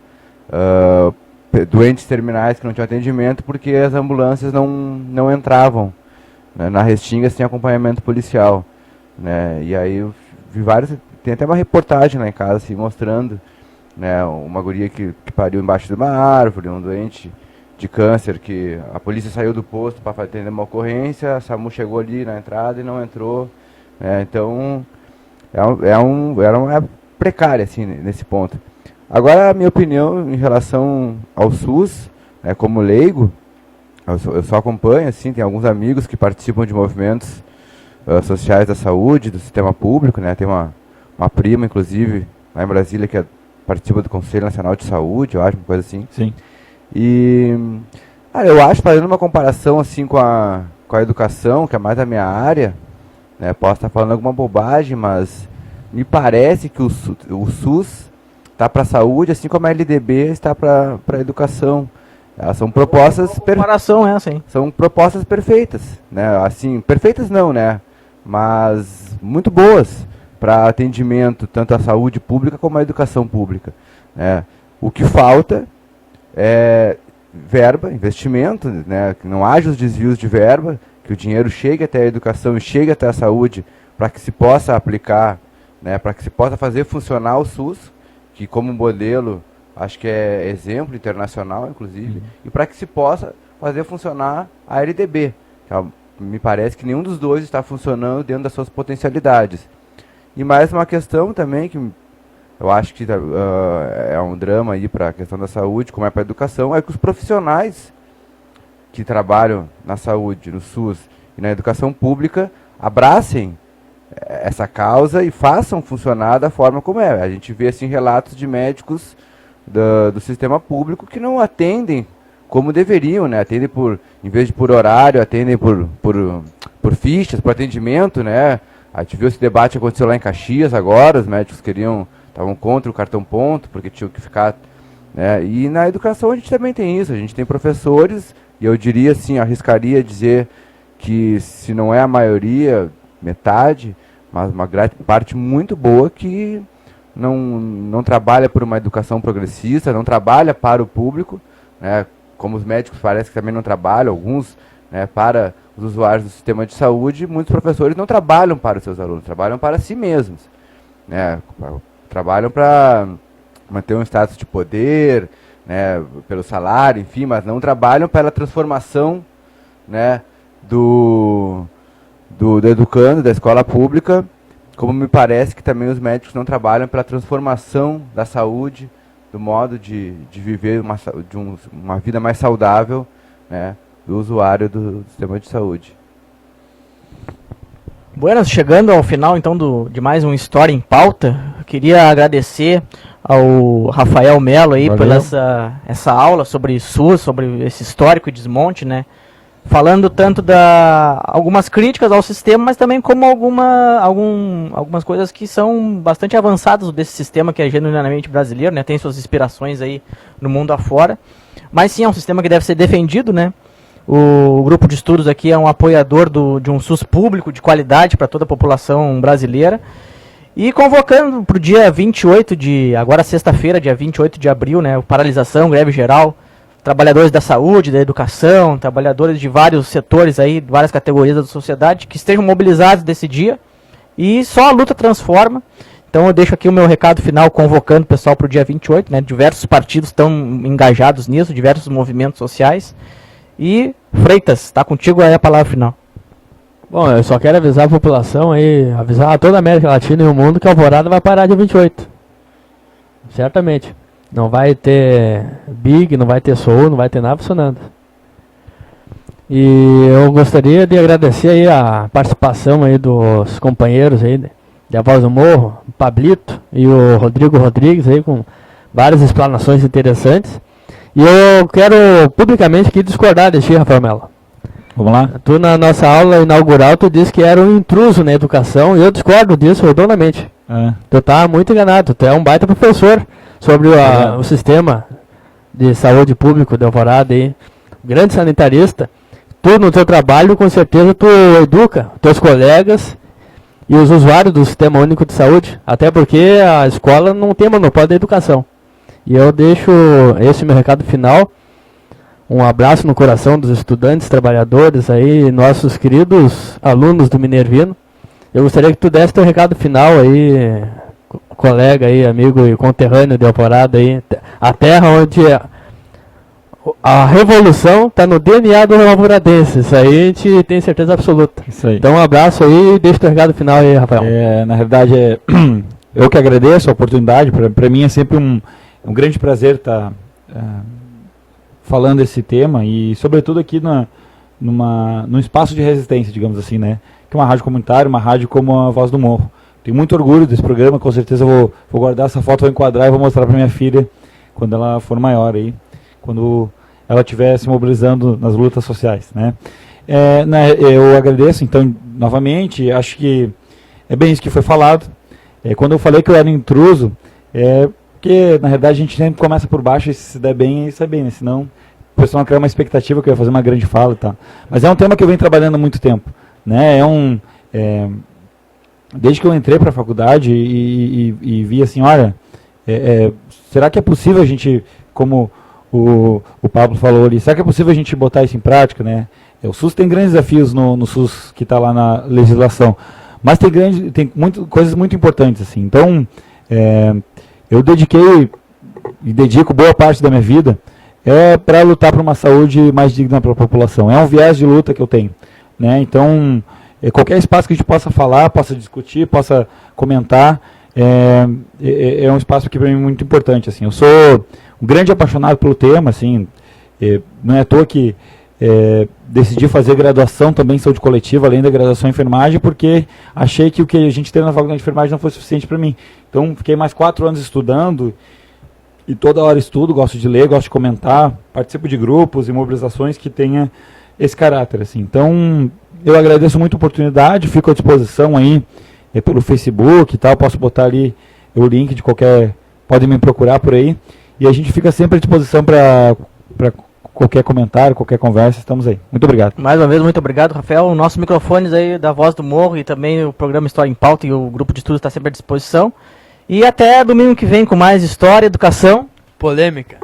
doentes terminais que não tinham atendimento porque as ambulâncias não entravam, né, na Restinga sem acompanhamento policial, né, e aí eu vi tem até uma reportagem lá em casa assim, mostrando, né, uma guria que pariu embaixo de uma árvore, um doente de câncer que a polícia saiu do posto para atender uma ocorrência, a SAMU chegou ali na entrada e não entrou, né, então era uma precária assim, nesse ponto. Agora, a minha opinião em relação ao SUS, né, como leigo, eu só acompanho, assim, tem alguns amigos que participam de movimentos sociais da saúde, do sistema público, né, tem uma prima, inclusive, lá em Brasília, que participa do Conselho Nacional de Saúde, eu acho, uma coisa assim. Sim. E eu acho, fazendo uma comparação assim com a educação, que é mais a minha área, né, posso estar falando alguma bobagem, mas me parece que o SUS está para a saúde, assim como a LDB está para a educação. Elas são propostas são propostas perfeitas, né? Assim, perfeitas não, né? Mas muito boas para atendimento tanto à saúde pública como à educação pública, né? O que falta é verba, investimento, né? Que não haja os desvios de verba, que o dinheiro chegue até a educação e chegue até a saúde para que se possa aplicar, né? Para que se possa fazer funcionar o SUS, que como modelo acho que é exemplo internacional, inclusive, e para que se possa fazer funcionar a LDB. Me parece que nenhum dos dois está funcionando dentro das suas potencialidades. E mais uma questão também, que eu acho que é um drama aí para a questão da saúde, como é para a educação, é que os profissionais que trabalham na saúde, no SUS e na educação pública abracem essa causa e façam funcionar da forma como é. A gente vê assim relatos de médicos do sistema público que não atendem como deveriam, né? Atendem em vez de por horário, atendem por fichas, por atendimento, né? A gente viu esse debate aconteceu lá em Caxias agora, os médicos estavam contra o cartão ponto, porque tinham que ficar, né? E na educação a gente também tem isso, a gente tem professores, e eu diria assim, arriscaria dizer que se não é a maioria, metade, mas uma parte muito boa que não trabalha por uma educação progressista, não trabalha para o público, né? Como os médicos parece que também não trabalham, alguns, né, para os usuários do sistema de saúde, muitos professores não trabalham para os seus alunos, trabalham para si mesmos, né? Trabalham para manter um status de poder, né, pelo salário, enfim, mas não trabalham pela transformação, né, do educando, da escola pública, como me parece que também os médicos não trabalham pela transformação da saúde, do modo de viver uma vida mais saudável, né, do usuário do sistema de saúde. Buenas, chegando ao final então de mais uma História em Pauta, eu queria agradecer ao Rafael Melo aí por essa aula sobre SUS, sobre esse histórico e desmonte, né? Falando tanto algumas críticas ao sistema, mas também como algumas coisas que são bastante avançadas desse sistema que é genuinamente brasileiro, né? Tem suas inspirações aí no mundo afora, mas sim é um sistema que deve ser defendido, né? O grupo de estudos aqui é um apoiador de um SUS público de qualidade para toda a população brasileira. E convocando para o dia 28 agora sexta-feira, dia 28 de abril, né? Paralisação, greve geral, trabalhadores da saúde, da educação, trabalhadores de vários setores aí, várias categorias da sociedade, que estejam mobilizados desse dia. E só a luta transforma. Então eu deixo aqui o meu recado final convocando o pessoal para o dia 28, né? Diversos partidos estão engajados nisso, diversos movimentos sociais. E, Freitas, está contigo aí a palavra final. Bom, eu só quero avisar a população aí, avisar a toda a América Latina e o mundo que a Alvorada vai parar dia 28. Certamente. Não vai ter Big, não vai ter Soul, não vai ter nada funcionando. E eu gostaria de agradecer aí a participação aí dos companheiros aí de A Voz do Morro, o Pablito e o Rodrigo Rodrigues aí com várias explanações interessantes. E eu quero publicamente aqui discordar de ti, Rafael Melo. Vamos lá? Tu na nossa aula inaugural, tu disse que era um intruso na educação, e eu discordo disso redondamente. Tu tá muito enganado, tu é um baita professor sobre o sistema de saúde público de Alvorada aí, grande sanitarista. Tu no teu trabalho, com certeza, tu educa teus colegas e os usuários do Sistema Único de Saúde, até porque a escola não tem monopólio da educação. E eu deixo esse meu recado final. Um abraço no coração dos estudantes, trabalhadores aí, nossos queridos alunos do Minervino. Eu gostaria que tu desse teu recado final aí, colega aí, amigo e conterrâneo de Alvorada aí, a terra onde a revolução está no DNA do alvoradense. Isso aí a gente tem certeza absoluta. Isso aí. Então um abraço aí e deixa teu recado final aí, Rafael. Na realidade, eu que agradeço a oportunidade. Para mim é sempre um grande prazer estar falando esse tema e, sobretudo, aqui num espaço de resistência, digamos assim, né? Que é uma rádio comunitária, uma rádio como a Voz do Morro. Tenho muito orgulho desse programa, com certeza vou guardar essa foto, vou enquadrar e vou mostrar para minha filha quando ela for maior aí, quando ela estiver se mobilizando nas lutas sociais, né? Eu agradeço, então, novamente, acho que é bem isso que foi falado. Quando eu falei que eu era intruso, porque, na verdade, a gente sempre começa por baixo e se der bem, sai bem, né? Senão o pessoal criar uma expectativa que eu ia fazer uma grande fala e tal. Mas é um tema que eu venho trabalhando há muito tempo, né? Desde que eu entrei para a faculdade e vi assim, olha, será que é possível a gente, como o Pablo falou ali, será que é possível a gente botar isso em prática, né? O SUS tem grandes desafios no SUS que está lá na legislação, mas tem coisas muito importantes, assim. Então, eu dediquei e dedico boa parte da minha vida, é para lutar por uma saúde mais digna para a população. É um viés de luta que eu tenho, né? Então, qualquer espaço que a gente possa falar, possa discutir, possa comentar, é um espaço que para mim é muito importante. Assim. Eu sou um grande apaixonado pelo tema, assim, não é à toa que decidi fazer graduação também em saúde coletiva, além da graduação em enfermagem, porque achei que o que a gente tem na faculdade de enfermagem não foi suficiente para mim. Então, fiquei mais 4 anos estudando, e toda hora estudo, gosto de ler, gosto de comentar, participo de grupos e mobilizações que tenha esse caráter. Assim. Então, eu agradeço muito a oportunidade, fico à disposição aí pelo Facebook e tal, posso botar ali o link de qualquer... Podem me procurar por aí. E a gente fica sempre à disposição para qualquer comentário, qualquer conversa, estamos aí. Muito obrigado. Mais uma vez, muito obrigado, Rafael. Nossos microfones aí da Voz do Morro e também o programa História em Pauta e o grupo de estudos está sempre à disposição. E até domingo que vem com mais história, educação, polêmica.